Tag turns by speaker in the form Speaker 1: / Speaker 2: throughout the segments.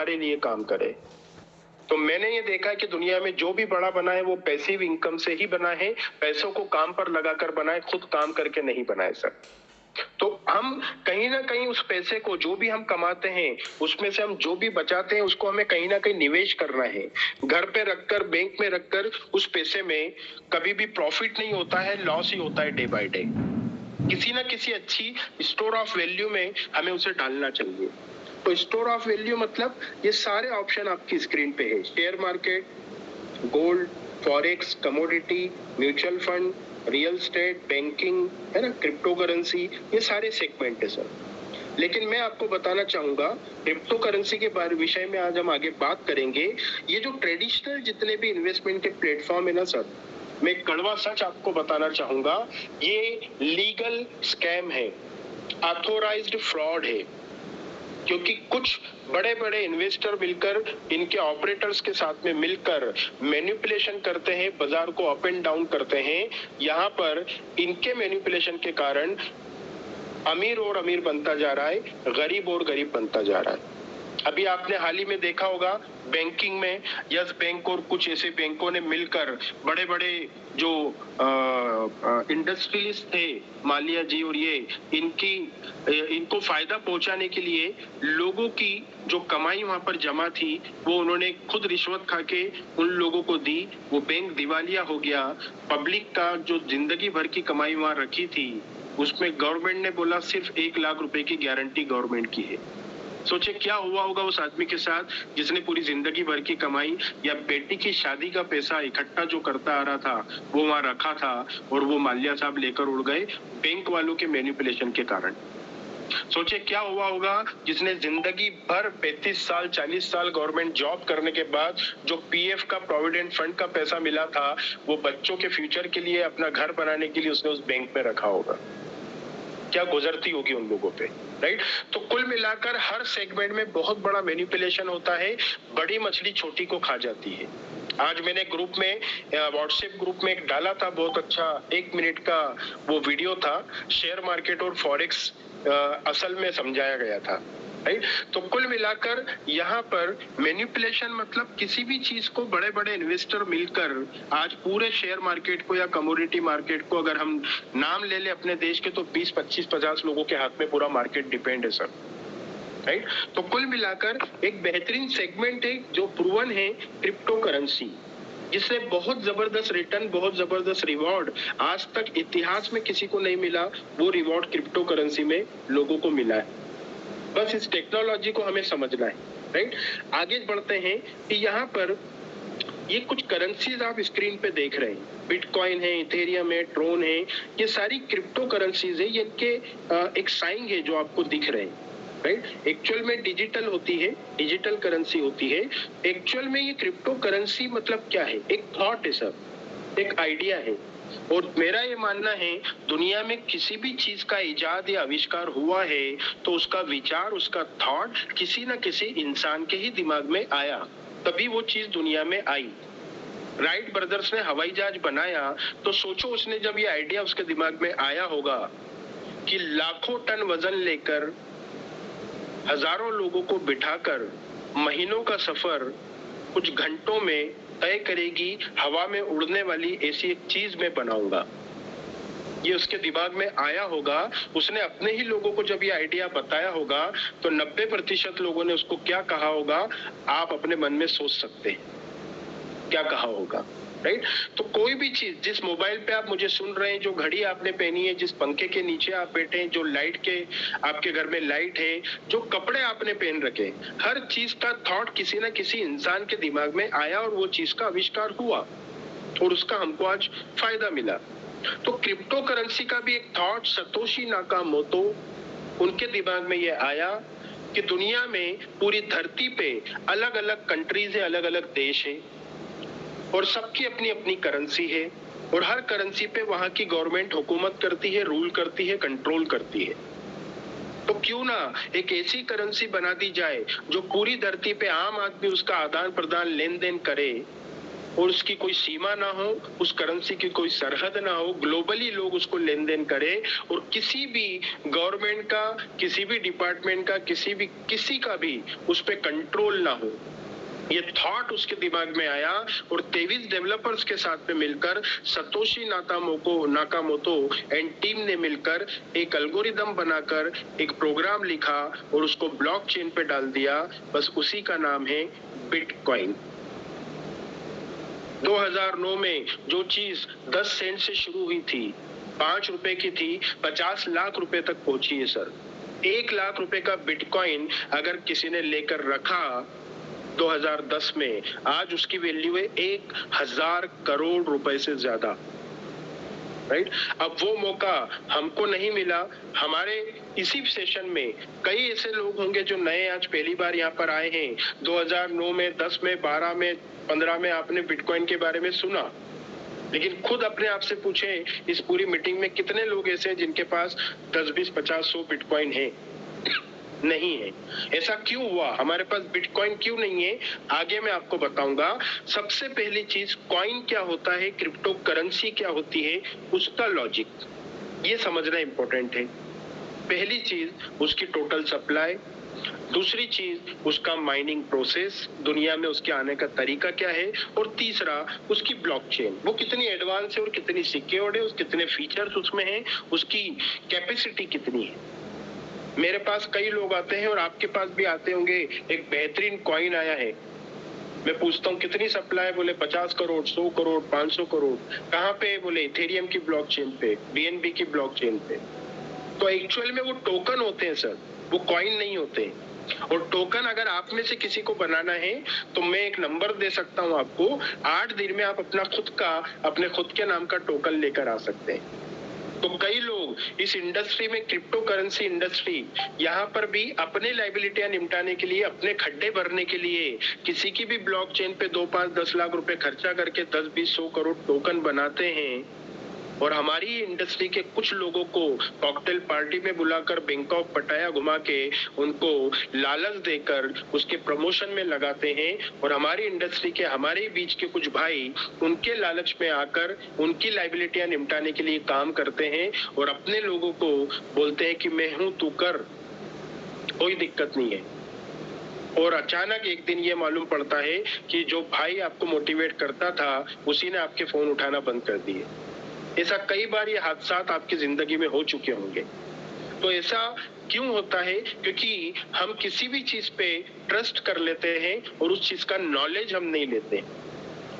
Speaker 1: हमारे लिए काम करे। तो मैंने ये देखा है कि दुनिया में जो भी बड़ा बना है वो पैसिव इनकम से ही बना है, पैसों को काम पर लगाकर बना है, खुद काम करके नहीं बना है सर। तो हम कहीं ना कहीं उस पैसे को जो भी हम कमाते हैं उसमें से हम जो भी बचाते हैं उसको हमें कहीं ना कहीं निवेश करना है। घर पे रखकर, बैंक में रखकर उस पैसे में कभी भी प्रॉफिट नहीं होता है, लॉस ही होता है डे बाय डे। किसी ना किसी अच्छी स्टोर ऑफ वैल्यू में हमें उसे डालना चाहिए। तो स्टोर ऑफ वैल्यू मतलब ये सारे ऑप्शन आपकी स्क्रीन पे है। Share market, gold, forex, commodity, mutual fund, real estate, banking, है ना, क्रिप्टो करेंसी, ये सारे सेगमेंट है सर। लेकिन मैं आपको बताना चाहूंगा क्रिप्टो करेंसी के बारे विषय में आज हम आगे बात करेंगे। ये जो ट्रेडिशनल जितने भी इन्वेस्टमेंट के प्लेटफॉर्म है ना सर, मैं एक कड़वा सच आपको बताना चाहूंगा, ये लीगल स्कैम है, ऑथोराइज्ड फ्रॉड है। क्योंकि कुछ बड़े बड़े इन्वेस्टर मिलकर इनके ऑपरेटर्स के साथ में मिलकर मैनिपुलेशन करते हैं, बाजार को अप एंड डाउन करते हैं। यहाँ पर इनके मैनिपुलेशन के कारण अमीर और अमीर बनता जा रहा है, गरीब और गरीब बनता जा रहा है। अभी आपने हाल ही में देखा होगा बैंकिंग में यस बैंक और कुछ ऐसे बैंकों ने मिलकर बड़े बड़े जो इंडस्ट्रियलिस्ट थे, मालिया जी और ये, इनको फायदा पहुंचाने के लिए लोगों की जो कमाई वहां पर जमा थी वो उन्होंने खुद रिश्वत खा के उन लोगों को दी। वो बैंक दिवालिया हो गया। पब्लिक का जो जिंदगी भर की कमाई वहां रखी थी उसमें गवर्नमेंट ने बोला सिर्फ 1 लाख रुपए की गारंटी गवर्नमेंट की है। सोचे क्या हुआ होगा उस आदमी के साथ जिसने पूरी जिंदगी भर की कमाई या बेटी की शादी का पैसा इकट्ठा जो करता आ रहा था वो वहां रखा था और वो माल्या साहब लेकर उड़ गए बैंक वालों के मैनिपुलेशन के कारण। सोचे क्या हुआ होगा जिसने जिंदगी भर 35 साल 40 साल गवर्नमेंट जॉब करने के बाद जो पीएफ का प्रोविडेंट फंड का पैसा मिला था वो बच्चों के फ्यूचर के लिए, अपना घर बनाने के लिए उसने उस बैंक में रखा होगा। क्या गुजरती होगी उन लोगों पे, राइट। तो कुल मिलाकर हर सेगमेंट में बहुत बड़ा मैनिपुलेशन होता है, बड़ी मछली छोटी को खा जाती है। आज मैंने ग्रुप में, व्हाट्सएप ग्रुप में एक डाला था, बहुत अच्छा 1 मिनट का वो वीडियो था, शेयर मार्केट और फॉरेक्स असल में समझाया गया था, राइट। तो कुल मिलाकर यहाँ पर मैनिपुलेशन मतलब किसी भी चीज को बड़े बड़े इन्वेस्टर मिलकर आज पूरे शेयर मार्केट को या कमोडिटी मार्केट को अगर हम नाम ले ले अपने देश के तो 20, 25, 50 लोगों के हाथ में पूरा मार्केट डिपेंड है सर, राइट। तो कुल मिलाकर एक बेहतरीन सेगमेंट है जो प्रूवन है, क्रिप्टो करेंसी, जिसने बहुत जबरदस्त रिटर्न, बहुत जबरदस्त रिवॉर्ड आज तक इतिहास में किसी को नहीं मिला, वो रिवॉर्ड क्रिप्टो करेंसी में लोगों को मिला है। बस इस टेक्नोलॉजी को हमें समझना है, राइट। आगे बढ़ते हैं कि यहाँ पर ये कुछ करेंसीज आप स्क्रीन पे देख रहे हैं, बिटकॉइन है, इथेरियम है, ट्रोन है, ये सारी क्रिप्टो करेंसीज है। ये इनके एक साइन है जो आपको दिख रहे हैं, राइट। एक्चुअल में डिजिटल होती है, डिजिटल करेंसी होती है। एक्चुअल में ये क्रिप्टो करेंसी मतलब क्या है? एक थॉट है सर, एक आइडिया है। और मेरा ये मानना है दुनिया में किसी भी चीज का इजाद या आविष्कार हुआ है तो उसका विचार, उसका थॉट किसी न किसी इंसान के ही दिमाग में आया, तभी वो चीज दुनिया में आई। राइट ब्रदर्स ने हवाई जहाज बनाया तो सोचो उसने जब ये आइडिया उसके दिमाग में आया होगा कि लाखों टन वजन लेकर हजारों लोगों को बिठाकर महीनों का सफर कुछ घंटों में तय करेगी, हवा में उड़ने वाली ऐसी एक चीज मैं बनाऊंगा, ये उसके दिमाग में आया होगा। उसने अपने ही लोगों को जब ये आइडिया बताया होगा तो 90% लोगों ने उसको क्या कहा होगा, आप अपने मन में सोच सकते हैं क्या कहा होगा, राइट। तो कोई भी चीज, जिस मोबाइल पे आप मुझे सुन रहे हैं, जो घड़ी आपने पहनी है, जिस पंखे के नीचे आप बैठे हैं, जो लाइट के आपके घर में लाइट है, जो कपड़े आपने पहन रखे, हर चीज का थॉट किसी ना किसी इंसान के दिमाग में आया और वो चीज का आविष्कार हुआ और उसका हमको आज फायदा मिला। तो क्रिप्टो करेंसी का भी एक थॉट सतोशी नाकामोतो, उनके दिमाग में ये आया कि दुनिया में पूरी धरती पे अलग अलग कंट्रीज है, अलग अलग देश है और सबकी अपनी अपनी करेंसी है और हर करेंसी पे वहां की गवर्नमेंट हुकूमत करती है, रूल करती है, कंट्रोल करती है। तो क्यों ना एक ऐसी करेंसी बना दी जाए जो पूरी धरती पे आम आदमी उसका आदान प्रदान, लेन देन करे और उसकी कोई सीमा ना हो, उस करेंसी की कोई सरहद ना हो, ग्लोबली लोग उसको लेन देन करें और किसी भी गवर्नमेंट का, किसी भी डिपार्टमेंट का, किसी का भी उस पर कंट्रोल ना हो। ये थॉट उसके दिमाग में आया और 23 डेवलपर्स के साथ में मिलकर सतोशी नाकामोतो एंड टीम ने मिलकर एक एल्गोरिदम बनाकर एक प्रोग्राम लिखा और उसको ब्लॉकचेन पे डाल दिया। बस उसी का नाम है बिटकॉइन। 2009 में जो चीज 10 सेंट से शुरू हुई थी, 5 रुपए की थी, 50 लाख रुपए तक पहुंची है सर। 1 लाख रुपए का बिटकॉइन अगर किसी ने लेकर रखा 2010 में, आज उसकी वैल्यू है 1000 करोड़ रुपए से ज्यादा। राइट? अब वो मौका हमको नहीं मिला। हमारे इसी सेशन में कई ऐसे लोग होंगे जो नए आज पहली बार यहाँ पर आए हैं। 2009 में, 10 में, 12 में, 15 में आपने बिटकॉइन के बारे में सुना, लेकिन खुद अपने आप से पूछे इस पूरी मीटिंग में कितने लोग ऐसे हैं जिनके पास 10, 20, 50, 100 बिटकॉइन है? नहीं है। ऐसा क्यों हुआ? हमारे पास बिटकॉइन क्यों नहीं है? आगे मैं आपको बताऊंगा। सबसे पहली चीज, कॉइन क्या होता है, क्रिप्टो करेंसी क्या होती है, उसका लॉजिक ये समझना इंपॉर्टेंट है। पहली चीज उसकी टोटल सप्लाई, दूसरी चीज उसका माइनिंग प्रोसेस, दुनिया में उसके आने का तरीका क्या है, और तीसरा उसकी ब्लॉकचेन, वो कितनी एडवांस है और कितनी सिक्योर्ड है, कितने फीचर्स उसमें हैं, उसकी कैपेसिटी कितनी है। मेरे पास कई लोग आते हैं और आपके पास भी आते होंगे, एक बेहतरीन कॉइन आया है, मैं पूछता हूँ कितनी सप्लाई, बोले 50 करोड़, 100 करोड़, 500 करोड़। कहाँ पे? बोले इथेरियम की ब्लॉकचेन पे, बीएनबी की ब्लॉकचेन पे। तो एक्चुअल में वो टोकन होते हैं सर, वो कॉइन नहीं होते। और टोकन अगर आप में से किसी को बनाना है तो मैं एक नंबर दे सकता हूँ आपको, 8 दिन में आप अपने खुद के नाम का टोकन लेकर आ सकते हैं। तो कई लोग इस इंडस्ट्री में, क्रिप्टो करेंसी इंडस्ट्री, यहाँ पर भी अपने लायबिलिटियां निपटाने के लिए, अपने खड्डे भरने के लिए किसी की भी ब्लॉकचेन पे 2, 5, 10 लाख रुपए खर्चा करके 10, 20, 100 करोड़ टोकन बनाते हैं। और हमारी इंडस्ट्री के कुछ लोगों को कॉकटेल पार्टी में बुलाकर बैंकॉक, पटाया घुमा के उनको लालच देकर उसके प्रमोशन में लगाते हैं। और हमारी इंडस्ट्री के, हमारे बीच के कुछ भाई उनके लालच में आकर उनकी लायबिलिटियां निपटाने के लिए काम करते हैं और अपने लोगों को बोलते हैं कि मैं हूं, तू कर, कोई दिक्कत नहीं है। और अचानक एक दिन ये मालूम पड़ता है कि जो भाई आपको मोटिवेट करता था उसी ने आपके फोन उठाना बंद कर दिए। ऐसा कई बार ये हादसात आपकी जिंदगी में हो चुके होंगे। तो ऐसा क्यों होता है? क्योंकि हम किसी भी चीज पे ट्रस्ट कर लेते हैं और उस चीज का नॉलेज हम नहीं लेते।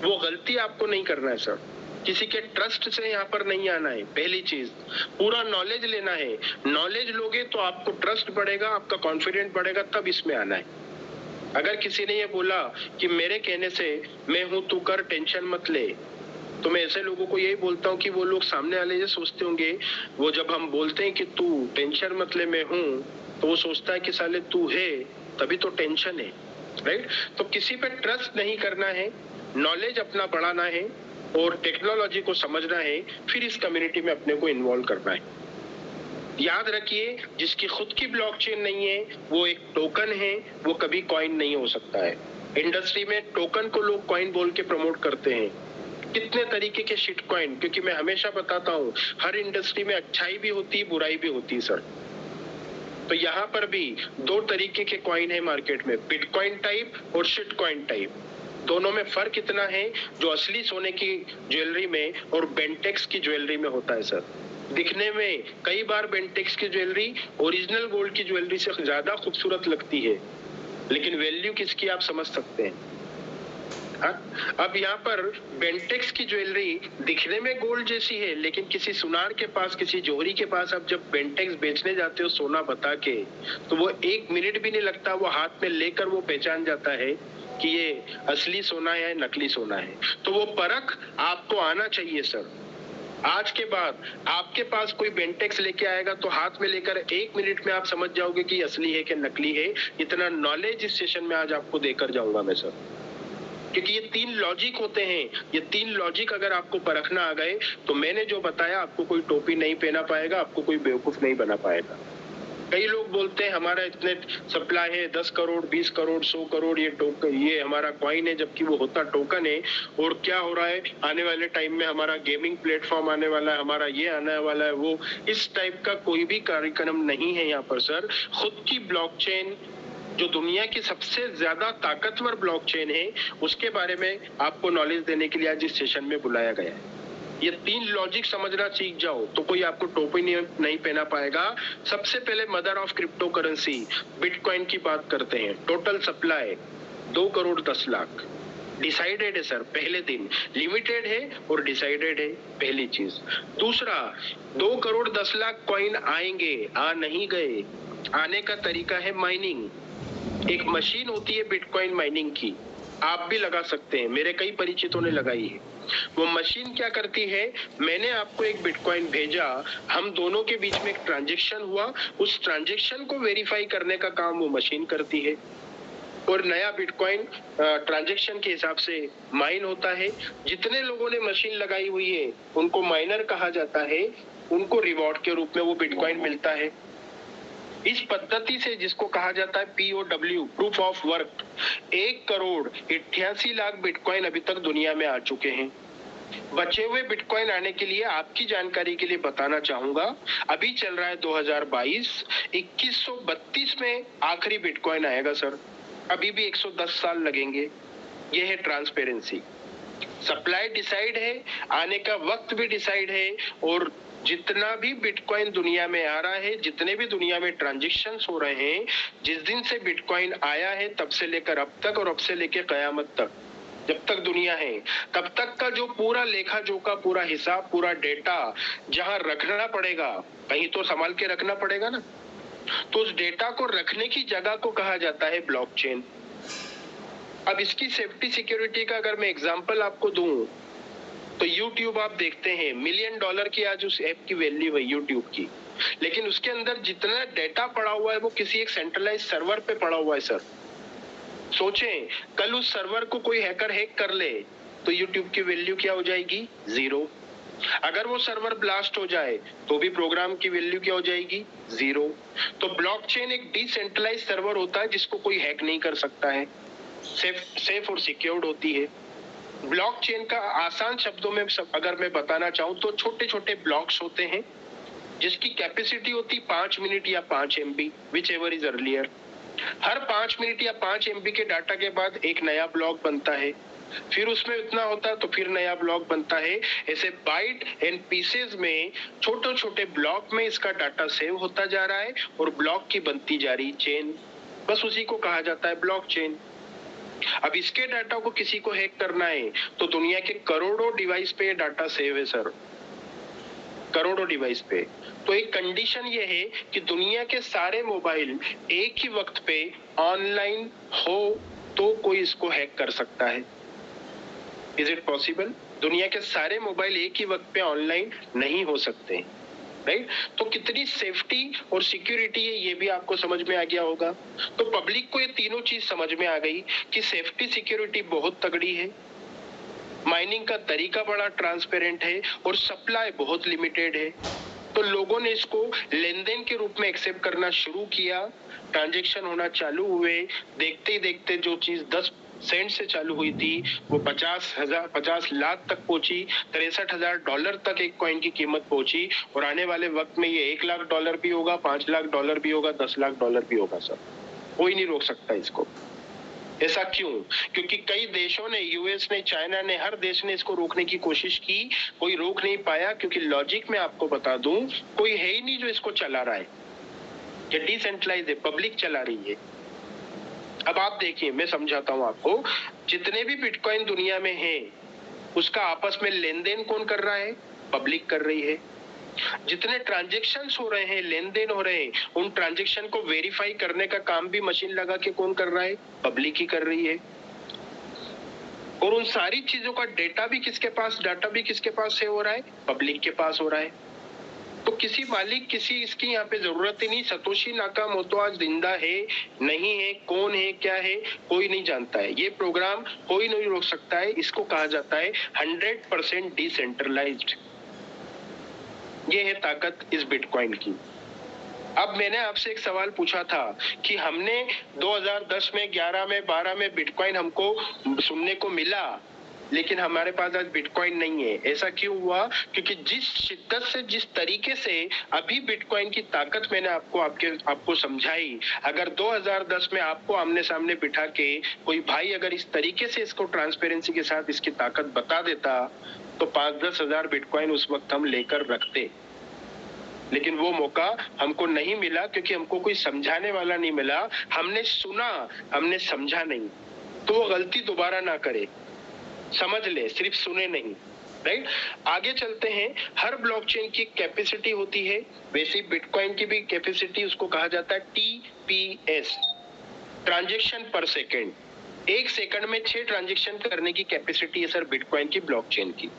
Speaker 1: वो गलती आपको नहीं करना है सर, किसी के ट्रस्ट से यहाँ पर नहीं आना है। पहली चीज, पूरा नॉलेज लेना है। नॉलेज लोगे तो आपको ट्रस्ट बढ़ेगा, आपका कॉन्फिडेंस बढ़ेगा, तब इसमें आना है। अगर किसी ने ये बोला कि मेरे कहने से मैं हूं, तू कर, टेंशन मत ले, तो मैं ऐसे लोगों को यही बोलता हूँ कि वो लोग सामने वाले ये सोचते होंगे, वो जब हम बोलते हैं कि तू टेंशन मत ले, मैं हूँ, तो वो सोचता है कि साले तू है तभी तो टेंशन है। राइट? तो किसी पे ट्रस्ट नहीं करना है, नॉलेज अपना बढ़ाना है और टेक्नोलॉजी को समझना है, फिर इस कम्युनिटी में अपने को इन्वॉल्व करना है। याद रखिए, जिसकी खुद की ब्लॉकचेन नहीं है वो एक टोकन है, वो कभी कॉइन नहीं हो सकता है। इंडस्ट्री में टोकन को लोग कॉइन बोल के प्रमोट करते हैं। कितने तरीके के शिट कॉइन, क्योंकि मैं हमेशा बताता हूँ हर इंडस्ट्री में अच्छाई भी होती है, बुराई भी होती है सर। तो यहाँ पर भी 2 तरीके के कॉइन है मार्केट में, बिटकॉइन टाइप और शिट कॉइन टाइप। दोनों में फर्क इतना है, जो असली सोने की ज्वेलरी में और बेंटेक्स की ज्वेलरी में होता है सर। दिखने में कई बार बेंटेक्स की ज्वेलरी ओरिजिनल गोल्ड की ज्वेलरी से ज्यादा खूबसूरत लगती है, लेकिन वैल्यू किसकी आप समझ सकते हैं। अब यहाँ पर बेंटेक्स की ज्वेलरी दिखने में गोल्ड जैसी है, लेकिन किसी सुनार के पास, किसी जोहरी के पास आप जब बेंटेक्स बेचने जाते हो सोना बता के, तो वो 1 मिनट भी नहीं लगता, वो हाथ में लेकर वो पहचान जाता है कि ये असली सोना है या नकली सोना है। तो वो परख आपको आना चाहिए सर। आज के बाद आपके पास कोई बेंटेक्स लेके आएगा तो हाथ में लेकर 1 मिनट में आप समझ जाओगे कि असली है कि नकली है। इतना नॉलेज इस सेशन में आज आपको देकर जाऊंगा मैं सर, क्योंकि ये 3 लॉजिक होते हैं। ये 3 लॉजिक अगर आपको परखना आ गए तो मैंने जो बताया, आपको कोई टोपी नहीं पहना पाएगा, आपको कोई बेवकूफ नहीं बना पाएगा। कई लोग बोलते हैं हमारा इतने सप्लाई है, 10 करोड़, 20 करोड़, 100 करोड़ ये हमारा कॉइन है, जबकि वो होता टोकन है। और क्या हो रहा है, आने वाले टाइम में हमारा गेमिंग प्लेटफॉर्म आने वाला है, हमारा ये आने वाला है, वो इस टाइप का कोई भी कार्यक्रम नहीं है यहाँ पर सर। खुद की ब्लॉकचेन जो दुनिया की सबसे ज्यादा ताकतवर ब्लॉकचेन है, उसके बारे में आपको नॉलेज देने के लिए आज इस सेशन में बुलाया गया है। ये 3 लॉजिक समझना सीख जाओ तो कोई आपको टोपी नहीं पहना पाएगा। सबसे पहले mother of crypto currency bitcoin की बात करते हैं। Total supply 2 crore 10 lakh. Decided है सर, पहले दिन लिमिटेड है और डिसाइडेड है, पहली चीज। दूसरा, 2 करोड़ 10 लाख कॉइन आएंगे, आ नहीं गए। आने का तरीका है माइनिंग। एक मशीन होती है बिटकॉइन माइनिंग की, आप भी लगा सकते हैं, मेरे कई परिचितों ने लगाई है। वो मशीन क्या करती है, मैंने आपको एक बिटकॉइन भेजा, हम दोनों के बीच में एक ट्रांजैक्शन हुआ, उस ट्रांजैक्शन को वेरीफाई करने का काम वो मशीन करती है और नया बिटकॉइन ट्रांजैक्शन के हिसाब से माइन होता है। जितने लोगों ने मशीन लगाई हुई है उनको माइनर कहा जाता है, उनको रिवॉर्ड के रूप में वो बिटकॉइन मिलता है। इस पद्धति से, जिसको कहा जाता है POW, proof of work, 1 crore 88 lakh bitcoin अभी तक दुनिया में आ चुके हैं। बचे हुए बिटकॉइन आने के लिए आपकी जानकारी के लिए बताना चाहूंगा, अभी चल रहा है 2022, 2132 में आखिरी बिटकॉइन आएगा सर। अभी भी 110 साल लगेंगे। ये है ट्रांसपेरेंसी। सप्लाई डिसाइड है, आने का वक्त भी डिसाइड है, और जितना भी बिटकॉइन दुनिया में आ रहा है, जितने भी दुनिया में ट्रांजैक्शंस हो रहे हैं, जिस दिन से बिटकॉइन आया है तब से लेकर अब तक, और अब से लेकर कयामत तक, जब तक दुनिया है तब तक का जो पूरा लेखा जोखा, पूरा हिसाब, पूरा डेटा जहां रखना पड़ेगा, कहीं तो संभाल के रखना पड़ेगा ना, तो उस डेटा को रखने की जगह को कहा जाता है ब्लॉकचेन। अब इसकी सेफ्टी सिक्योरिटी का अगर मैं एग्जांपल आपको दूं, तो YouTube आप देखते हैं, $1 मिलियन की आज उस ऐप की वैल्यू है YouTube की, लेकिन उसके अंदर जितना डेटा पड़ा हुआ है वो किसी एक सेंट्रलाइज सर्वर पे पड़ा हुआ है सर। सोचें, कल उस सर्वर को कोई हैकर हैक कर ले तो YouTube की वैल्यू क्या हो जाएगी? 0। अगर वो सर्वर ब्लास्ट हो जाए तो भी प्रोग्राम की वैल्यू क्या हो जाएगी? 0। तो ब्लॉकचेन एक डिसेंट्रलाइज सर्वर होता है जिसको कोई हैक नहीं कर सकता है, सेफ और सिक्योर्ड होती है। ब्लॉकचेन का आसान शब्दों में अगर मैं बताना चाहूं तो छोटे छोटे ब्लॉक्स होते हैं जिसकी कैपेसिटी होती 5 मिनट या 5 MB, which ever is earlier. Her 5 minute या 5 MB के डाटा के बाद एक नया ब्लॉक बनता है, फिर उसमें इतना होता है तो फिर नया ब्लॉक बनता है। ऐसे बाइट एंड पीसेस में, छोटे छोटे ब्लॉक में इसका डाटा सेव होता जा रहा है और ब्लॉक की बनती जा रही चेन, बस उसी को कहा जाता है ब्लॉकचेन। अब इसके डाटा को किसी को हैक करना है तो दुनिया के करोड़ों डिवाइस पे डाटा सेव है सर, करोड़ों डिवाइस पे। तो एक कंडीशन ये है कि दुनिया के सारे मोबाइल एक ही वक्त पे ऑनलाइन हो तो कोई इसको हैक कर सकता है। Is it possible? दुनिया के सारे मोबाइल एक ही वक्त पे ऑनलाइन नहीं हो सकते, राइट? तो कितनी सेफ्टी और सिक्योरिटी है ये भी आपको समझ में आ गया होगा। तो पब्लिक को ये तीनों चीज समझ में आ गई कि सेफ्टी सिक्योरिटी बहुत तगड़ी है, माइनिंग का तरीका बड़ा ट्रांसपेरेंट है और सप्लाई बहुत लिमिटेड है। तो लोगों ने इसको लेन देन के रूप में एक्सेप्ट करना शुरू किया, ट्रांजैक्शन होना चालू हुए। देखते ही देखते जो चीज 10 सेंट से चालू हुई थी वो 50 लाख तक पहुंची, $63,000 तक एक कॉइन की कीमत पहुंची, और आने वाले वक्त में ये $1 लाख भी होगा, $5 लाख भी होगा, $10 लाख भी होगा सर। कोई नहीं रोक सकता इसको। ऐसा क्यों? क्योंकि कई देशों ने, यूएस ने, चाइना ने, हर देश ने इसको रोकने की कोशिश की, कोई रोक नहीं पाया, क्योंकि लॉजिक में आपको बता दूं, कोई है ही नहीं जो इसको चला रहा है। ये डिसेंट्रलाइज है, पब्लिक चला रही है। अब आप देखिए, मैं समझाता हूं आपको, जितने भी बिटकॉइन दुनिया में है उसका आपस में लेन देन कौन कर रहा है? पब्लिक कर रही है। जितने ट्रांजैक्शंस हो रहे हैं, लेन देन हो रहे हैं, उन ट्रांजैक्शन को वेरीफाई करने का काम भी मशीन लगा के कौन कर रहा है? पब्लिक ही कर रही है। और उन सारी चीजों का डाटा भी किसके पास सेव हो रहा है? पब्लिक के पास हो रहा है। तो किसी मालिक, किसी इसकी यहाँ पे जरूरत ही नहीं। सतोशी नाकामोटो आज जिंदा है, नहीं है, कौन है, क्या है, कोई नहीं जानता है। ये प्रोग्राम कोई नहीं रोक सकता है। इसको कहा जाता है 100% डिसेंट्रलाइज्ड। ये है ताकत इस बिटकॉइन की। अब मैंने आपसे एक सवाल पूछा था कि हमने 2010 में, 11 में, 12 में बिटकॉइन हमको सुनने को मिला, लेकिन हमारे पास आज बिटकॉइन नहीं है। ऐसा क्यों हुआ? क्योंकि जिस शिद्दत से, जिस तरीके से अभी बिटकॉइन की ताकत मैंने आपको समझाई, अगर 2010 में आपको आमने सामने बिठा के कोई भाई अगर इस तरीके से इसको ट्रांसपेरेंसी के साथ इसकी ताकत बता देता, तो 5-10 हजार बिटकॉइन उस वक्त हम लेकर रखते। लेकिन वो मौका हमको नहीं मिला, क्योंकि हमको कोई समझाने वाला नहीं मिला। हमने सुना, हमने समझा नहीं। तो वो गलती दोबारा ना करे, समझ ले, सिर्फ सुने नहीं। राइट, आगे चलते हैं। हर ब्लॉकचेन की कैपेसिटी होती है, वैसे बिटकॉइन की भी कैपेसिटी, उसको कहा जाता है TPS, ट्रांजैक्शन पर सेकेंड। एक सेकंड में 6 ट्रांजैक्शन करने की कैपेसिटी है सर बिटकॉइन की, ब्लॉकचेन की,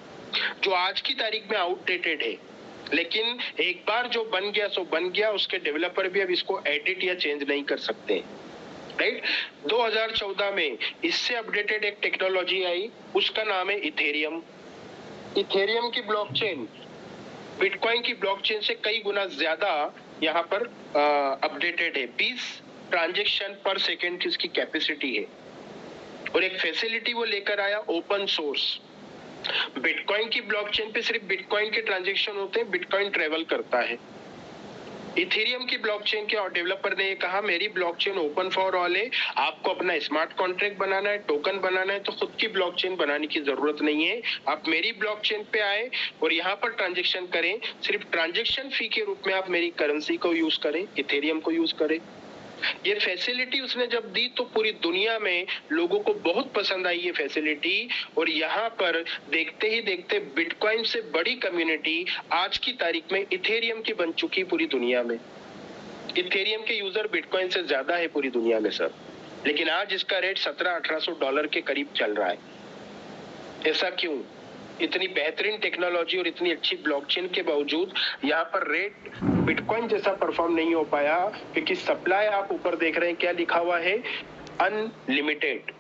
Speaker 1: जो आज की तारीख में आउटडेटेड है। लेकिन एक बार जो बन गया सो बन गया, उसके डेवलपर भी अब इसको एडिट या चेंज नहीं कर सकते। राइट, 2014 में इससे अपडेटेड एक टेक्नोलॉजी आई, उसका नाम है इथेरियम। इथेरियम की ब्लॉकचेन बिटकॉइन की ब्लॉकचेन से कई गुना ज्यादा यहाँ पर अपडेटेड है। 20 ट्रांजैक्शन पर सेकेंड की उसकी कैपेसिटी है, और एक फैसिलिटी वो लेकर आया, ओपन सोर्स। बिटकॉइन की ब्लॉकचेन पे सिर्फ बिटकॉइन के ट्रांजैक्शन होते हैं, बिटकॉइन ट्रेवल करता है। इथेरियम की ब्लॉकचेन के और डेवलपर ने ये कहा, मेरी ब्लॉकचेन ओपन फॉर ऑल है, आपको अपना स्मार्ट कॉन्ट्रैक्ट बनाना है, टोकन बनाना है, तो खुद की ब्लॉकचेन बनाने की जरूरत नहीं है। आप मेरी ब्लॉकचेन पे आए और यहाँ पर ट्रांजैक्शन करें, सिर्फ ट्रांजैक्शन फी के रूप में आप मेरी करेंसी को यूज करें, इथेरियम को यूज करें। ये फैसिलिटी उसने जब दी तो पूरी दुनिया में लोगों को बहुत पसंद आई ये फैसिलिटी, और यहाँ पर देखते ही देखते बिटकॉइन से बड़ी कम्युनिटी आज की तारीख में इथेरियम की बन चुकी पूरी दुनिया में। इथेरियम के यूजर बिटकॉइन से ज्यादा है पूरी दुनिया में सर, लेकिन आज इसका रेट $1700-1800 के करीब चल रहा है। ऐसा क्यों? इतनी बेहतरीन टेक्नोलॉजी और इतनी अच्छी ब्लॉकचेन के बावजूद यहाँ पर रेट बिटकॉइन जैसा परफॉर्म नहीं हो पाया, क्योंकि सप्लाई आप ऊपर देख रहे हैं क्या लिखा हुआ है, अनलिमिटेड।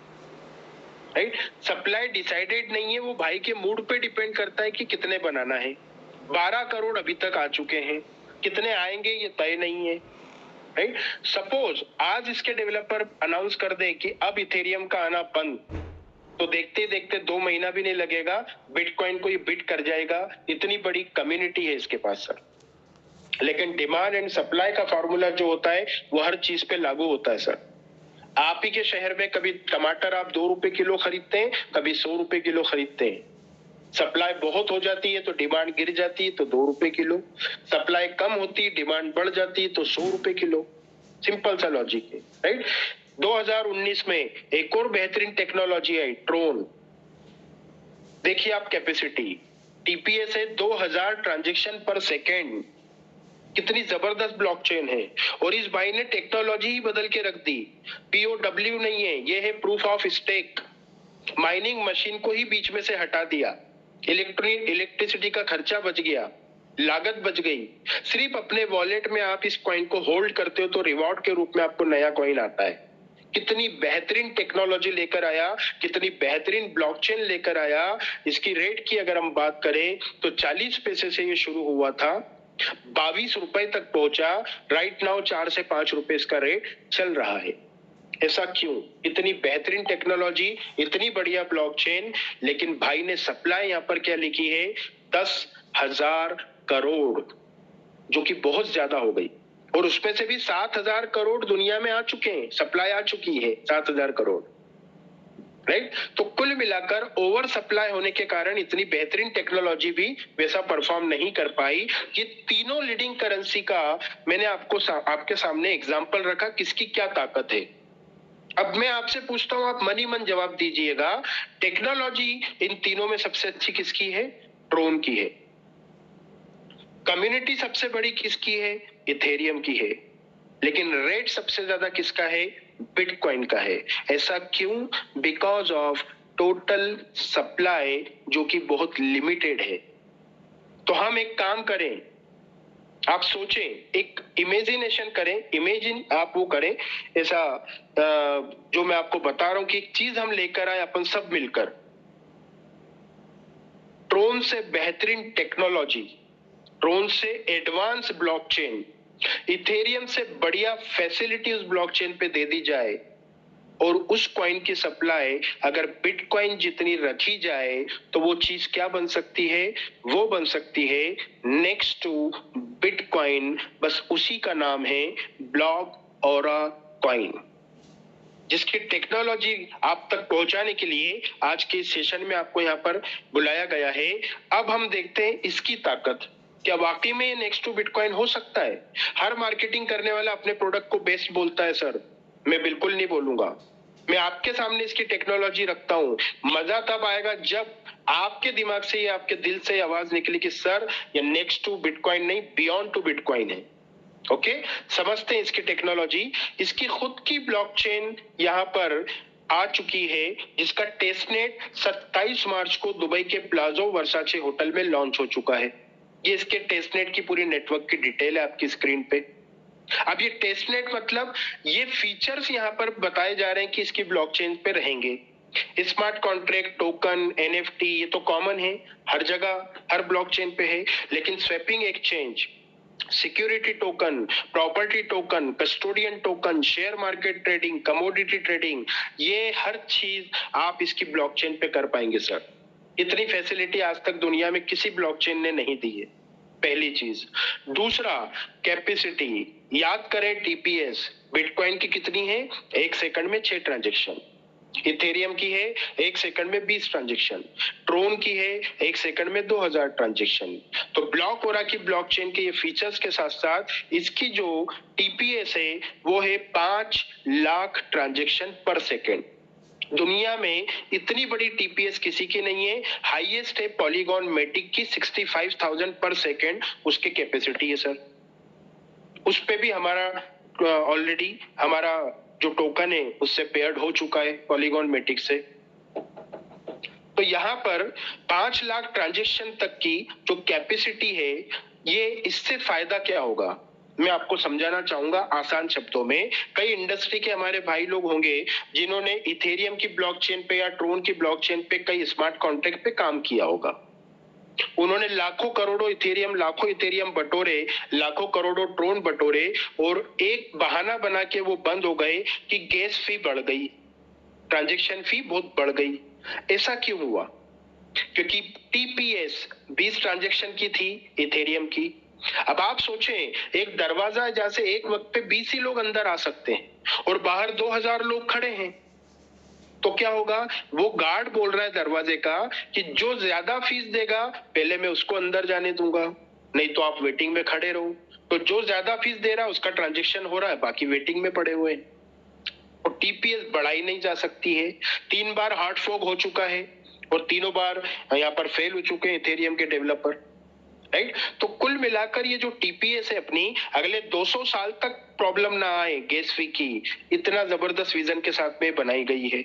Speaker 1: राइट, सप्लाई डिसाइडेड नहीं है, वो भाई के मूड पे डिपेंड करता है कि कितने बनाना है। 12 करोड़ अभी तक आ चुके हैं, कितने आएंगे ये तय नहीं है। राइट, सपोज आज इसके डेवलपर अनाउंस कर दे कि अब इथेरियम का आना बंद, तो देखते देखते 2 महीना भी नहीं लगेगा, बिटकॉइन को ये बिट कर जाएगा। इतनी बड़ी कम्युनिटी है इसके पास सर। लेकिन डिमांड एंड सप्लाई का फॉर्मूला जो होता है वो हर चीज पे लागू होता है सर। आप ही के शहर में कभी टमाटर आप 2 रुपए किलो खरीदते हैं, कभी 100 रुपए किलो खरीदते हैं। सप्लाई बहुत हो जाती है तो डिमांड गिर जाती है तो 2 रुपए किलो, सप्लाई कम होती है डिमांड बढ़ जाती है तो 100 रुपए किलो। सिंपल सा लॉजिक है। राइट, 2019 में एक और बेहतरीन टेक्नोलॉजी आई, ट्रोन। देखिए आप कैपेसिटी, टीपीएस है 2000 ट्रांजैक्शन पर सेकेंड, कितनी जबरदस्त ब्लॉकचेन है। और इस भाई ने टेक्नोलॉजी ही बदल के रख दी। POW नहीं है, ये है proof of stake. Mining machine को ही बीच में से हटा दिया, इलेक्ट्रिसिटी का खर्चा बच गया, लागत बच गई। सिर्फ अपने वॉलेट में आप इस कॉइन को होल्ड करते हो तो रिवॉर्ड के रूप में आपको नया कॉइन आता है। कितनी बेहतरीन टेक्नोलॉजी लेकर आया, कितनी बेहतरीन ब्लॉकचेन लेकर आया। इसकी रेट की अगर हम बात करें तो 40 पैसे से ये शुरू हुआ था, 22 रुपए तक पहुंचा। राइट नाउ 4 से 5 रुपए इसका रेट चल रहा है। ऐसा क्यों? इतनी बेहतरीन टेक्नोलॉजी, इतनी बढ़िया ब्लॉकचेन, लेकिन भाई ने सप्लाई यहाँ पर क्या लिखी है, 10,000 करोड़, जो कि बहुत ज्यादा हो गई। और उसमें से भी 7,000 करोड़ दुनिया में आ चुके हैं, सप्लाई आ चुकी है 7,000 करोड़। राइट, तो कुल मिलाकर ओवर सप्लाई होने के कारण इतनी बेहतरीन टेक्नोलॉजी भी वैसा परफॉर्म नहीं कर पाई। ये तीनों लीडिंग करेंसी का मैंने आपके सामने एग्जांपल रखा, किसकी क्या ताकत है। अब मैं आपसे पूछता हूं, आप मनी मन जवाब दीजिएगा, टेक्नोलॉजी इन तीनों में सबसे अच्छी किसकी है? ट्रोन की है। कम्युनिटी सबसे बड़ी किसकी है? इथेरियम की है। लेकिन रेट सबसे ज्यादा किसका है? बिटकॉइन का है। ऐसा क्यों? बिकॉज ऑफ टोटल सप्लाई जो कि बहुत लिमिटेड है। तो हम एक काम करें, आप सोचें, एक इमेजिनेशन करें, इमेजिन आप वो करें ऐसा, जो मैं आपको बता रहा हूं कि एक चीज हम लेकर आए अपन सब मिलकर, ट्रोन से बेहतरीन टेक्नोलॉजी, ट्रोन से एडवांस ब्लॉकचेन, इथेरियम से बढ़िया फैसिलिटी उस ब्लॉकचेन पे दे दी जाए और उस कॉइन की सप्लाई अगर बिटकॉइन जितनी रखी जाए तो वो चीज क्या बन सकती है? वो बन सकती है नेक्स्ट टू बिटकॉइन, बस उसी का नाम है ब्लॉक ओरा कॉइन, जिसकी टेक्नोलॉजी आप तक पहुंचाने के लिए आज के सेशन में आपको यहाँ पर बुलाया गया है। अब हम देखते हैं इसकी ताकत, क्या वाकई में ये नेक्स्ट टू बिटकॉइन हो सकता है? हर मार्केटिंग करने वाला अपने प्रोडक्ट को बेस्ट बोलता है सर, मैं बिल्कुल नहीं बोलूंगा। मैं आपके सामने इसकी टेक्नोलॉजी रखता हूं, मजा तब आएगा जब आपके दिमाग से या आपके दिल से आवाज निकली कि सर ये नेक्स्ट टू बिटकॉइन नहीं, बियॉन्ड टू बिटकॉइन है। ओके, समझते हैं इसकी टेक्नोलॉजी। इसकी खुद की ब्लॉकचेन यहां पर आ चुकी है, जिसका टेस्टनेट 27 मार्च को दुबई के प्लाजो वर्साचे होटल में लॉन्च हो चुका है। ये इसके टेस्टनेट की पूरी नेटवर्क की डिटेल है आपकी स्क्रीन पे। अब ये टेस्टनेट मतलब ये फीचर्स यहाँ पर बताए जा रहे हैं कि इसकी ब्लॉकचेन पे रहेंगे। स्मार्ट कॉन्ट्रैक्ट, टोकन, एनएफटी, ये तो कॉमन है, हर जगह हर ब्लॉकचेन पे है। लेकिन swapping exchange, security token, property token, custodian token, share market trading, commodity trading, ये हर चीज आप इसकी ब्लॉकचेन पे कर पाएंगे सर। इतनी फैसिलिटी आज तक दुनिया में किसी ब्लॉकचेन ने नहीं दी है, पहली चीज। दूसरा, कैपेसिटी, याद करें टीपीएस बिटकॉइन की कितनी है? 1 सेकंड में 6 ट्रांजेक्शन। इथेरियम की है 1 सेकंड में 20 ट्रांजेक्शन। ट्रोन की है 1 सेकंड में 2000 ट्रांजेक्शन। तो ब्लॉक ओरा की ब्लॉकचेन के ये फीचर्स के साथ साथ इसकी जो टीपीएस है वो है 5 लाख ट्रांजेक्शन पर सेकंड। दुनिया में इतनी बड़ी टीपीएस किसी की नहीं है। हाईएस्ट है पॉलीगॉन मेटिक की 65,000 पर सेकंड उसकी कैपेसिटी है सर। उस पे भी हमारा ऑलरेडी हमारा जो टोकन है उससे पेयर्ड हो चुका है पॉलीगॉन मेटिक से। तो यहाँ पर 5 लाख ट्रांजेक्शन तक की जो कैपेसिटी है, ये इससे फायदा क्या होगा मैं आपको समझाना चाहूंगा आसान शब्दों में। कई इंडस्ट्री के हमारे भाई लोग होंगे जिन्होंने इथेरियम की ब्लॉकचेन पे या ट्रोन की ब्लॉकचेन पे कई स्मार्ट कॉन्ट्रैक्ट पे काम किया होगा। उन्होंने लाखों करोड़ों इथेरियम बटोरे, लाखों करोड़ों ट्रोन बटोरे, और एक बहाना बना के वो बंद हो गए कि गैस फी बढ़ गई, ट्रांजैक्शन फी बहुत बढ़ गई। ऐसा क्यों हुआ? क्योंकि टीपीएस 20 ट्रांजैक्शन की थी इथेरियम की। अब आप सोचें, एक दरवाजा है जहां से एक वक्त पे 20 ही लोग अंदर आ सकते हैं और बाहर 2000 लोग खड़े हैं, तो क्या होगा? वो गार्ड बोल रहा है दरवाजे का कि जो ज्यादा फीस देगा पहले मैं उसको अंदर जाने दूंगा, नहीं तो आप वेटिंग में खड़े रहो। तो जो ज्यादा फीस दे रहा है उसका ट्रांजैक्शन हो रहा है, बाकी वेटिंग में पड़े हुए हैं। और टीपीएस बढ़ाई नहीं जा सकती है। 3 बार हार्ड फोक हो चुका है और तीनों बार यहाँ पर फेल हो चुके हैं इथेरियम के डेवलपर, राइट? तो कुल मिलाकर ये जो टीपीएस है अपनी, अगले 200 साल तक प्रॉब्लम ना आए गैस फी की, इतना जबरदस्त विजन के साथ में बनाई गई है।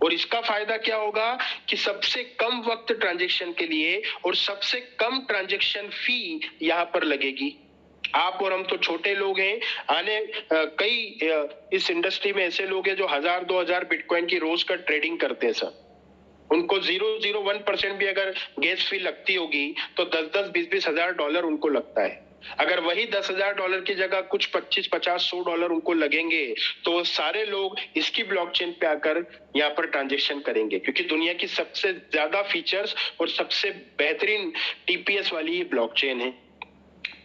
Speaker 1: और इसका फायदा क्या होगा कि सबसे कम वक्त ट्रांजैक्शन के लिए और सबसे कम ट्रांजैक्शन फी यहाँ पर लगेगी। आप और हम तो छोटे लोग हैं, कई इस इंडस्ट्री में ऐसे लोग हैं जो 1000-2000 बिटकॉइन की रोज का ट्रेडिंग करते हैं सर। उनको 0.01% भी अगर गैस फी लगती होगी तो 10-10, 20-20 हजार डॉलर उनको लगता है। अगर वही $10,000 की जगह कुछ 25, 50, $100 उनको लगेंगे तो सारे लोग इसकी ब्लॉकचेन पे आकर यहाँ पर ट्रांजैक्शन करेंगे, क्योंकि दुनिया की सबसे ज्यादा फीचर्स और सबसे बेहतरीन टीपीएस वाली ये ब्लॉकचेन है।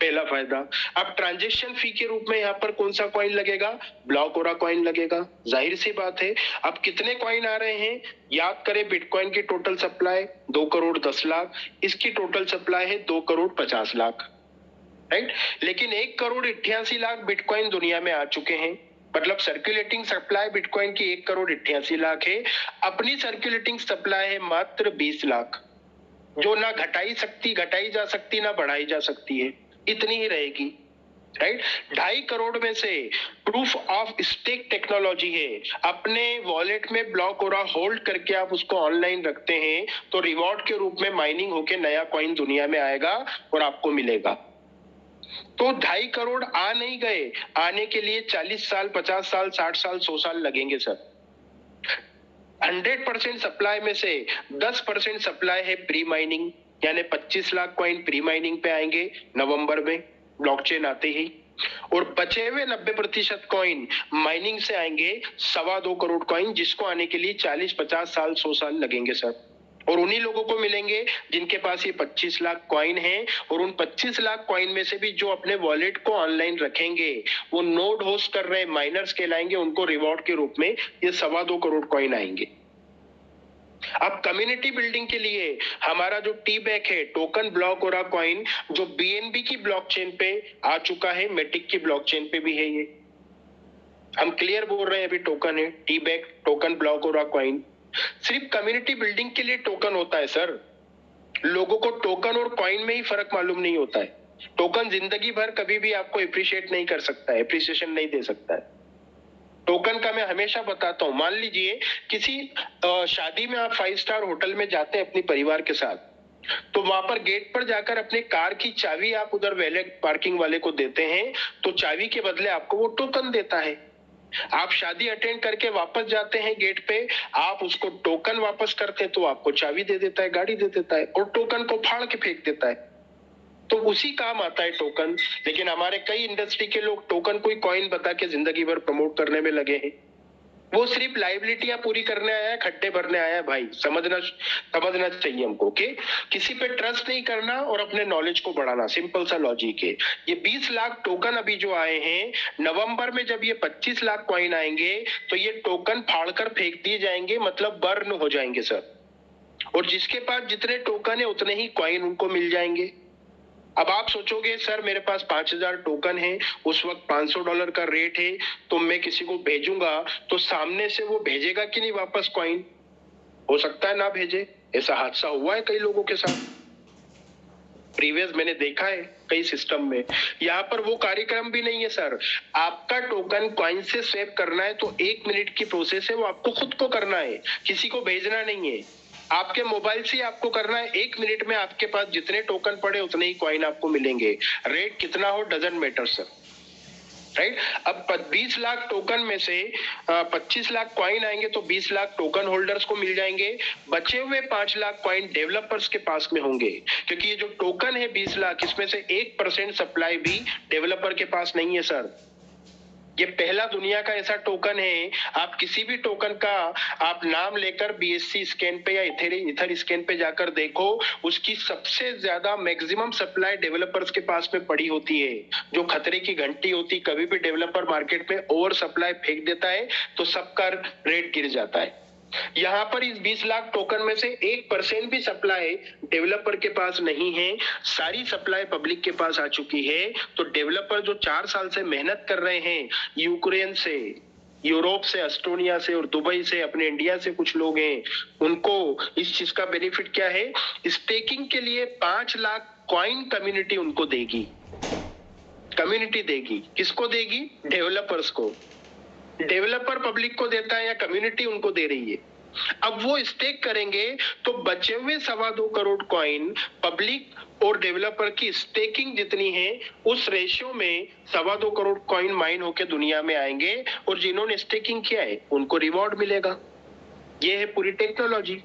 Speaker 1: पहला फायदा। अब ट्रांजैक्शन फी के रूप में यहाँ पर कौन सा कॉइन लगेगा? ब्लॉक ओरा कॉइन लगेगा। जाहिर सी बात है। अब कितने कॉइन आ रहे हैं? याद करें, बिटकॉइन की टोटल सप्लाई 2 करोड़ 10 लाख, इसकी टोटल सप्लाई है 2 करोड़ 50 लाख, राइट? लेकिन 1 करोड़ 88 लाख बिटकॉइन दुनिया में आ चुके हैं। मतलब सर्कुलेटिंग सप्लाई बिटकॉइन की 1 करोड़ 88 लाख है। अपनी सर्कुलेटिंग सप्लाई है मात्र 20 लाख, जो ना घटाई जा सकती ना बढ़ाई जा सकती है, इतनी ही रहेगी, राइट? 2.5 करोड़ में से प्रूफ ऑफ स्टेक टेक्नोलॉजी है। अपने वॉलेट में ब्लॉक ओरा होल्ड करके आप उसको ऑनलाइन रखते हैं तो रिवॉर्ड के रूप में माइनिंग होके नया कॉइन दुनिया में आएगा और आपको मिलेगा। तो 2.5 करोड़ आ नहीं गए, आने के लिए 40 साल, 50 साल, 60 साल, 100 साल लगेंगे सर। 100% सप्लाई में से 10% सप्लाई है प्री माइनिंग, यानी 25 लाख कॉइन प्री माइनिंग पे आएंगे नवंबर में ब्लॉकचेन आते ही। और बचे हुए 90% कॉइन माइनिंग से आएंगे, 2.25 करोड़ कॉइन, जिसको आने के लिए 40, 50 साल, 100 साल लगेंगे सर। और उन्हीं लोगों को मिलेंगे जिनके पास ये 25 लाख कॉइन है, और उन 25 लाख कॉइन में से भी जो अपने वॉलेट को ऑनलाइन रखेंगे, वो नोड होस्ट कर रहे माइनर्स कहलाएंगे, उनको रिवॉर्ड के रूप में ये 2.25 करोड़ कॉइन आएंगे। अब कम्युनिटी बिल्डिंग के लिए हमारा जो टी बैक है, टोकन ब्लॉक और कॉइन, जो बीएनबी की ब्लॉकचेन पे आ चुका है, मेटिक की ब्लॉकचेन पे भी है। ये हम क्लियर बोल रहे हैं, अभी टोकन है, टी बैक, टोकन ब्लॉक और कॉइन। सिर्फ कम्युनिटी बिल्डिंग के लिए टोकन होता है सर। लोगों को टोकन और कॉइन में ही फर्क मालूम नहीं होता है। टोकन जिंदगी भर कभी भी आपको एप्रिशिएट नहीं कर सकता है, एप्रिसिएशन नहीं दे सकता है। टोकन का मैं हमेशा बताता हूं, मान लीजिए किसी शादी में आप 5 स्टार होटल में जाते हैं अपने परिवार के साथ, तो वहां पर गेट पर जाकर अपने कार की चाबी आप उधर वैले पार्किंग वाले को देते हैं, तो चाबी के बदले आपको वो टोकन देता है। आप शादी अटेंड करके वापस जाते हैं गेट पे, आप उसको टोकन वापस करते हैं तो आपको चाबी दे देता है, गाड़ी दे देता है, और टोकन को फाड़ के फेंक देता है। तो उसी काम आता है टोकन। लेकिन हमारे कई इंडस्ट्री के लोग टोकन को ही कॉइन बता के जिंदगी भर प्रमोट करने में लगे हैं। वो सिर्फ लाइबिलिटियां पूरी करने आया है, खड्डे भरने आया है भाई, समझना चाहिए हमको कि किसी पे ट्रस्ट नहीं करना और अपने नॉलेज को बढ़ाना, सिंपल सा लॉजिक है। ये 20 लाख टोकन अभी जो आए हैं, नवंबर में जब ये 25 लाख कॉइन आएंगे तो ये टोकन फाड़कर फेंक दिए जाएंगे, मतलब बर्न हो जाएंगे सर। और जिसके पास जितने टोकन है उतने ही कॉइन उनको मिल जाएंगे। अब आप सोचोगे सर मेरे पास 5000 टोकन है, उस वक्त $500 का रेट है, तो मैं किसी को भेजूंगा तो सामने से वो भेजेगा कि नहीं वापस कॉइन? हो सकता है ना भेजे। ऐसा हादसा हुआ है कई लोगों के साथ, प्रीवियस मैंने देखा है कई सिस्टम में। यहाँ पर वो कार्यक्रम भी नहीं है सर। आपका टोकन कॉइन से स्वैप करना है तो 1 मिनट की प्रोसेस है, वो आपको खुद को करना है, किसी को भेजना नहीं है। आपके मोबाइल से आपको करना है, 1 मिनट में आपके पास जितने टोकन पड़े उतने ही कॉइन आपको मिलेंगे। रेट कितना हो डजंट मैटर सर, राइट। अब 20 लाख टोकन में से 25 लाख कॉइन आएंगे तो 20 लाख टोकन होल्डर्स को मिल जाएंगे। बचे हुए 5 लाख कॉइन डेवलपर्स के पास में होंगे, क्योंकि ये जो टोकन है 20 लाख, इसमें से 1% सप्लाई भी डेवलपर के पास नहीं है सर। ये पहला दुनिया का ऐसा टोकन है, आप किसी भी टोकन का आप नाम लेकर BSC स्कैन पे या इथर स्कैन पे जाकर देखो, उसकी सबसे ज्यादा मैक्सिमम सप्लाई डेवलपर्स के पास में पड़ी होती है। जो खतरे की घंटी होती, कभी भी डेवलपर मार्केट में ओवर सप्लाई फेंक देता है तो सबका रेट गिर जाता है। यहाँ पर इस 20 लाख टोकन में से 1% भी सप्लाई डेवलपर के पास नहीं है, सारी सप्लाई पब्लिक के पास आ चुकी है। तो डेवलपर जो 4 साल से मेहनत कर रहे हैं, यूक्रेन से, यूरोप से, एस्टोनिया से और दुबई से, अपने इंडिया से कुछ लोग हैं, उनको इस चीज का बेनिफिट क्या है? स्टेकिंग के लिए 5 लाख कॉइन कम्युनिटी उनको देगी। कम्युनिटी देगी, किसको देगी? डेवलपर्स को। डेवलपर पब्लिक को देता है या कम्युनिटी उनको दे रही है? अब वो स्टेक करेंगे तो बचे हुए 2.25 करोड़ कॉइन पब्लिक और डेवलपर की स्टेकिंग जितनी है उस रेशियो में 2.25 करोड़ कॉइन माइन होकर दुनिया में आएंगे, और जिन्होंने स्टेकिंग किया है उनको रिवॉर्ड मिलेगा। ये है पूरी technology.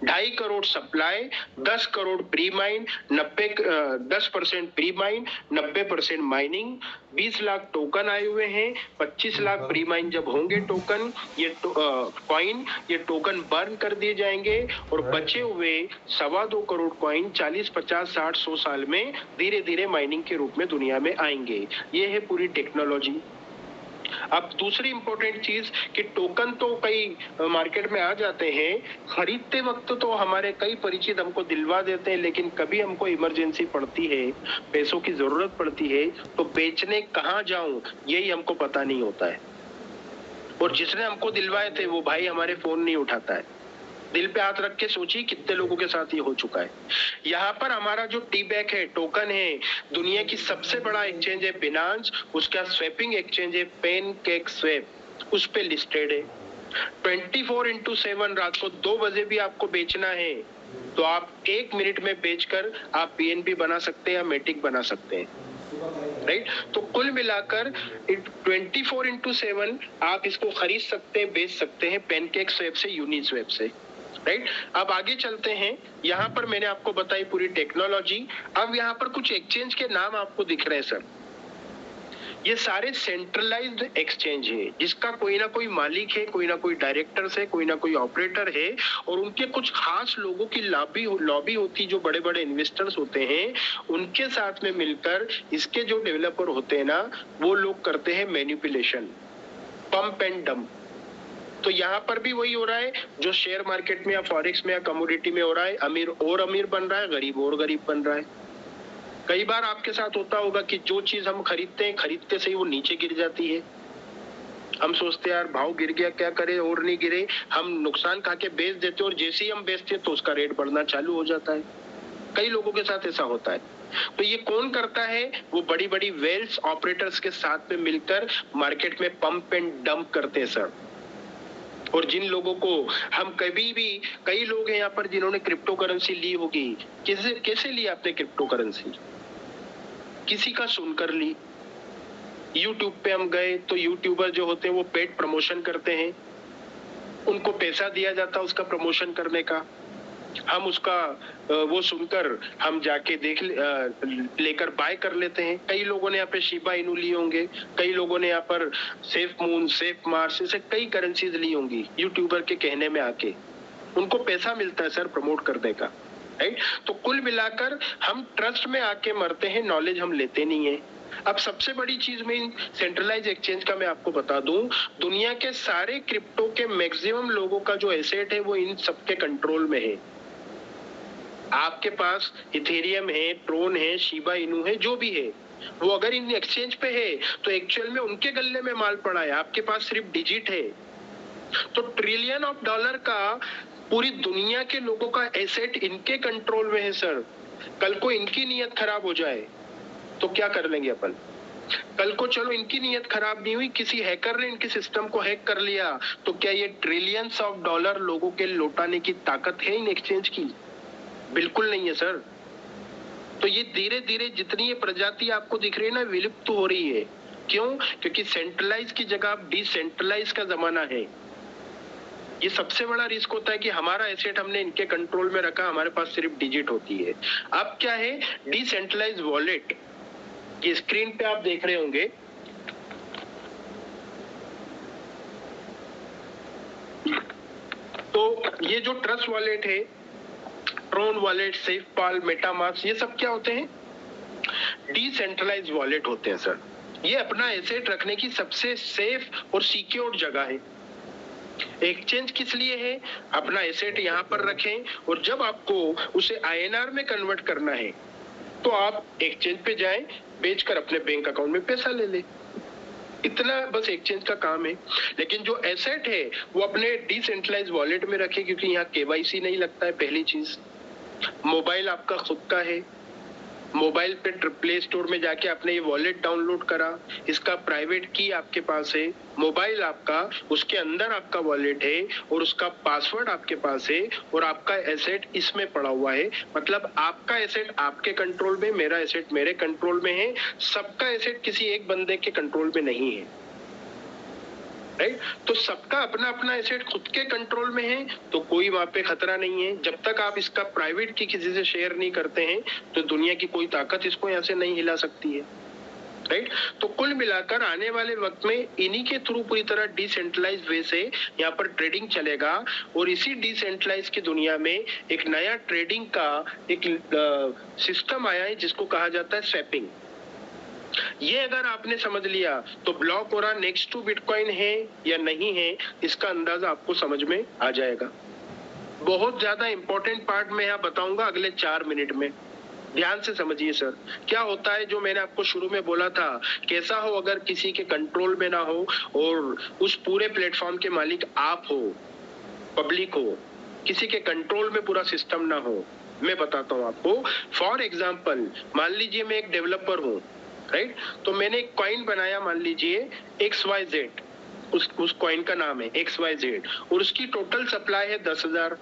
Speaker 1: 2.5 crore supply, 10 crore pre mine, 10% pre mine, 90% mining, 20 lakh token आए हुए हैं, 25 लाख प्री माइन जब होंगे टोकन, ये कॉइन, ये टोकन बर्न कर दिए जाएंगे, और बचे हुए 2.25 करोड़ कॉइन 40, 50, 60, 100 साल में धीरे धीरे माइनिंग के रूप में दुनिया में आएंगे। ये है पूरी टेक्नोलॉजी। अब दूसरी इंपॉर्टेंट चीज कि टोकन तो कई मार्केट में आ जाते हैं, खरीदते वक्त तो हमारे कई परिचित हमको दिलवा देते हैं, लेकिन कभी हमको इमरजेंसी पड़ती है, पैसों की जरूरत पड़ती है, तो बेचने कहाँ जाऊं यही हमको पता नहीं होता है। और जिसने हमको दिलवाए थे वो भाई हमारे फोन नहीं उठाता है। दिल पे हाथ रख के सोचिए कितने लोगों के साथ ये हो चुका है। यहाँ पर हमारा जो टी बैक है, टोकन है, दुनिया की सबसे बड़ा एक्सचेंज है बिनांस, उसका स्वेपिंग एक्सचेंज है पैनकेक स्वेप, उस पे लिस्टेड है। 24/7 रात को 2 बजे भी आपको बेचना है तो आप 1 मिनट में बेचकर आप PNB बना सकते हैं या मेटिक बना सकते हैं, राइट। तो कुल मिलाकर 24/7 आप इसको खरीद सकते हैं, बेच सकते हैं पैनकेक स्वेप से, यूनिस्वेप से, राइट। अब आगे चलते हैं। यहाँ पर मैंने आपको बताई पूरी टेक्नोलॉजी। अब यहाँ पर कुछ एक्सचेंज के नाम आपको दिख रहे हैं सर। ये सारे सेंट्रलाइज्ड एक्सचेंज है, जिसका कोई ना कोई मालिक है, कोई ना कोई डायरेक्टर्स है, कोई ना कोई ऑपरेटर है, और उनके कुछ खास लोगों की लॉबी होती, जो बड़े बड़े इन्वेस्टर्स होते हैं, उनके साथ में मिलकर इसके जो डेवलपर होते हैं ना, वो लोग करते हैं मैनिपुलेशन, पंप एंड डंप। तो यहाँ पर भी वही हो रहा है जो शेयर मार्केट में या फॉरेक्स में या कमोडिटी में हो रहा है, अमीर और अमीर बन रहा है, गरीब और गरीब बन रहा है। कई बार आपके साथ होता होगा कि जो चीज हम खरीदते हैं, खरीदते से ही वो नीचे गिर जाती है। हम सोचते हैं यार भाव गिर गया, क्या करें, और नहीं गिरे, हम नुकसान खा के बेच देते हैं, और जैसे ही हम बेचते हैं तो उसका रेट बढ़ना चालू हो जाता है। कई लोगों के साथ ऐसा होता है। तो ये कौन करता है? वो बड़ी बड़ी वेल्थ ऑपरेटर्स के साथ में मिलकर मार्केट में पंप एंड डंप करते हैं सर। और जिन लोगों को हम कभी भी, कई लोग हैं यहाँ पर जिन्होंने क्रिप्टो करेंसी ली होगी। कैसे ली आपने क्रिप्टो करेंसी? किसी का सुनकर ली। यूट्यूब पे हम गए तो यूट्यूबर जो होते हैं वो पेड प्रमोशन करते हैं, उनको पैसा दिया जाता है उसका प्रमोशन करने का। हम उसका वो सुनकर हम जाके लेकर बाय कर लेते हैं। कई लोगों ने यहाँ पे शिबा इनू लिए होंगे, कई लोगों ने यहाँ पर सेफ मून, सेफ मार्स, ऐसे कई करेंसीज ली होंगी यूट्यूबर के कहने में आके। उनको पैसा मिलता है सर प्रमोट करने का, राइट? तो कुल मिलाकर हम ट्रस्ट में आके मरते हैं, नॉलेज हम लेते नहीं है। अब सबसे बड़ी चीज में सेंट्रलाइज एक्सचेंज का मैं आपको बता दूं, दुनिया के सारे क्रिप्टो के मैक्सिमम लोगों का जो एसेट है वो इन सबके कंट्रोल में है। आपके पास इथेरियम है, ट्रोन है, शिबा इनू है, जो भी है, वो अगर इन एक्सचेंज पे है तो एक्चुअल में उनके गले में माल पड़ा है, आपके पास सिर्फ डिजिट है। तो ट्रिलियन ऑफ डॉलर का पूरी दुनिया के लोगों का एसेट इनके कंट्रोल में है सर। कल को इनकी नीयत खराब हो जाए तो क्या कर लेंगे अपन? कल को चलो इनकी नीयत खराब नहीं हुई, किसी हैकर ने इनके सिस्टम को हैक कर लिया, तो क्या ये ट्रिलियंस ऑफ डॉलर लोगों के लौटाने की ताकत है इन एक्सचेंज की? बिल्कुल नहीं है सर। तो ये धीरे धीरे जितनी ये प्रजाति आपको दिख रही है ना, विलुप्त हो रही है। क्यों? क्योंकि सेंट्रलाइज की जगह अब डिसेंट्रलाइज का जमाना है। ये सबसे बड़ा रिस्क होता है कि हमारा एसेट हमने इनके कंट्रोल में रखा, हमारे पास सिर्फ डिजिट होती है। अब क्या है? डिसेंट्रलाइज वॉलेट, ये स्क्रीन पे आप देख रहे होंगे। तो ये जो ट्रस्ट वॉलेट है, ट्रोन वॉलेट, सेफपाल, मेटामास्क, ये सब क्या होते हैं? डिसेंट्रलाइज वॉलेट होते हैं सर। ये अपना एसेट रखने की सबसे सेफ और सिक्योर जगह है। एक्सचेंज किस लिए है? अपना एसेट यहाँ पर रखें, और जब आपको उसे आईएनआर में कन्वर्ट करना है तो आप एक्सचेंज पे जाएं, बेचकर अपने बैंक अकाउंट में पैसा ले ले। इतना बस एक्सचेंज का काम है। लेकिन जो एसेट है वो अपने डिसेंट्रलाइज वॉलेट में रखे, क्योंकि यहाँ केवाईसी नहीं लगता है। पहली चीज, मोबाइल आपका खुद का है, मोबाइल पे प्ले स्टोर में जाके आपने ये वॉलेट डाउनलोड करा, इसका प्राइवेट की आपके पास है, मोबाइल आपका, उसके अंदर आपका वॉलेट है और उसका पासवर्ड आपके पास है, और आपका एसेट इसमें पड़ा हुआ है। मतलब आपका एसेट आपके कंट्रोल में, मेरा एसेट मेरे कंट्रोल में है, सबका एसेट किसी एक बंदे के कंट्रोल में नहीं है, राइट? तो सबका अपना अपना एसेट खुद के कंट्रोल में है, तो कोई वहां पे खतरा नहीं है। जब तक आप इसका प्राइवेट की किसी से शेयर नहीं करते हैं तो दुनिया की कोई ताकत इसको यहाँ से नहीं हिला सकती है, राइट? तो कुल मिलाकर आने वाले वक्त में इन्हीं के थ्रू पूरी तरह डिसेंट्रलाइज वे से यहाँ पर ट्रेडिंग चलेगा, और इसी डिसेंट्रलाइज की दुनिया में एक नया ट्रेडिंग का एक सिस्टम आया है जिसको कहा जाता है स्वैपिंग। ये अगर आपने समझ लिया तो ब्लॉक हो रहा नेक्स्ट टू बिटकॉइन है या नहीं है, इसका अंदाजा आपको समझ में आ जाएगा। बहुत ज्यादा इंपॉर्टेंट पार्ट मैं यहाँ बताऊंगा अगले 4 मिनट में, ध्यान से समझिए सर। क्या होता है जो मैंने आपको शुरू में बोला था, कैसा हो अगर किसी के कंट्रोल में ना हो और उस पूरे प्लेटफॉर्म के मालिक आप हो, पब्लिक हो, किसी के कंट्रोल में पूरा सिस्टम ना हो। मैं बताता हूँ आपको। फॉर एग्जाम्पल, मान लीजिए मैं एक डेवलपर हूँ, राइट? तो मैंने एक कॉइन बनाया, मान लीजिए XYZ, उस कॉइन का नाम है XYZ, और उसकी टोटल सप्लाई है 10,000,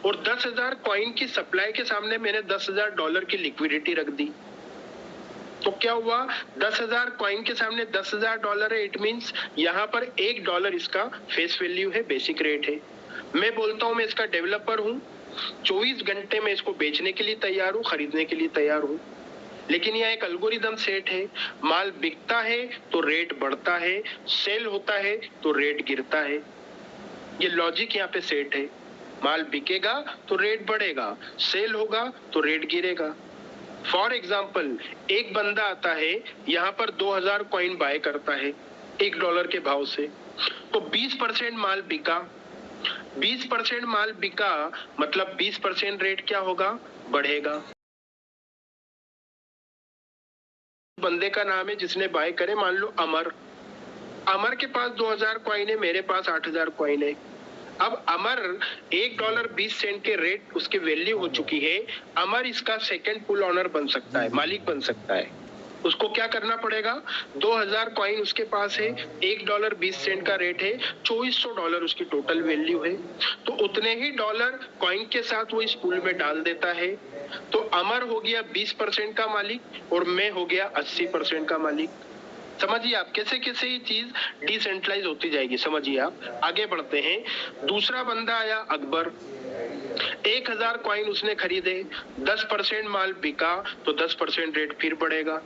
Speaker 1: और 10,000 कॉइन की सप्लाई के सामने मैंने $10,000 की लिक्विडिटी रख दी। तो क्या हुआ? 10,000 कॉइन के सामने $10,000 है, इट मींस यहाँ पर $1 इसका फेस वैल्यू है, बेसिक रेट है। मैं बोलता हूँ मैं इसका डेवलपर हूँ, 24 घंटे में इसको बेचने के लिए तैयार हूँ, खरीदने के लिए तैयार हूँ। लेकिन यहाँ एक एल्गोरिदम सेट है, माल बिकता है तो रेट बढ़ता है, सेल होता है तो रेट गिरता है। ये लॉजिक यहाँ पे सेट है। माल बिकेगा तो रेट बढ़ेगा, सेल होगा तो रेट गिरेगा। फॉर एग्जाम्पल, एक बंदा आता है, यहाँ पर 2000 कॉइन बाय करता है $1 के भाव से, तो 20% माल बिका। 20% माल बिका मतलब 20% रेट क्या होगा, बढ़ेगा। बंदे का नाम है जिसने बाय करे, मान लो अमर। अमर के पास 2000 कॉइन है, मेरे पास 8000 कॉइन है। अब अमर $1.20 के रेट उसकी वैल्यू हो चुकी है। अमर इसका सेकंड पुल ऑनर बन सकता है, मालिक बन सकता है। उसको क्या करना पड़ेगा, 2000 कॉइन उसके पास है, $1.20 का रेट है, $2400 उसकी टोटल वैल्यू है। तो उतने ही डॉलर कॉइन के साथ वो इस पुल में डाल देता है। तो अमर हो गया 20% का मालिक और मैं हो गया 80% का मालिक। समझिए आप कैसे कैसे ये चीज डिसेंट्रलाइज होती जाएगी। समझिए आप, आगे बढ़ते हैं। दूसरा बंदा आया अकबर। 1000 कॉइन उसने खरीदे, 10% माल बिका तो 10% रेट फिर बढ़ेगा।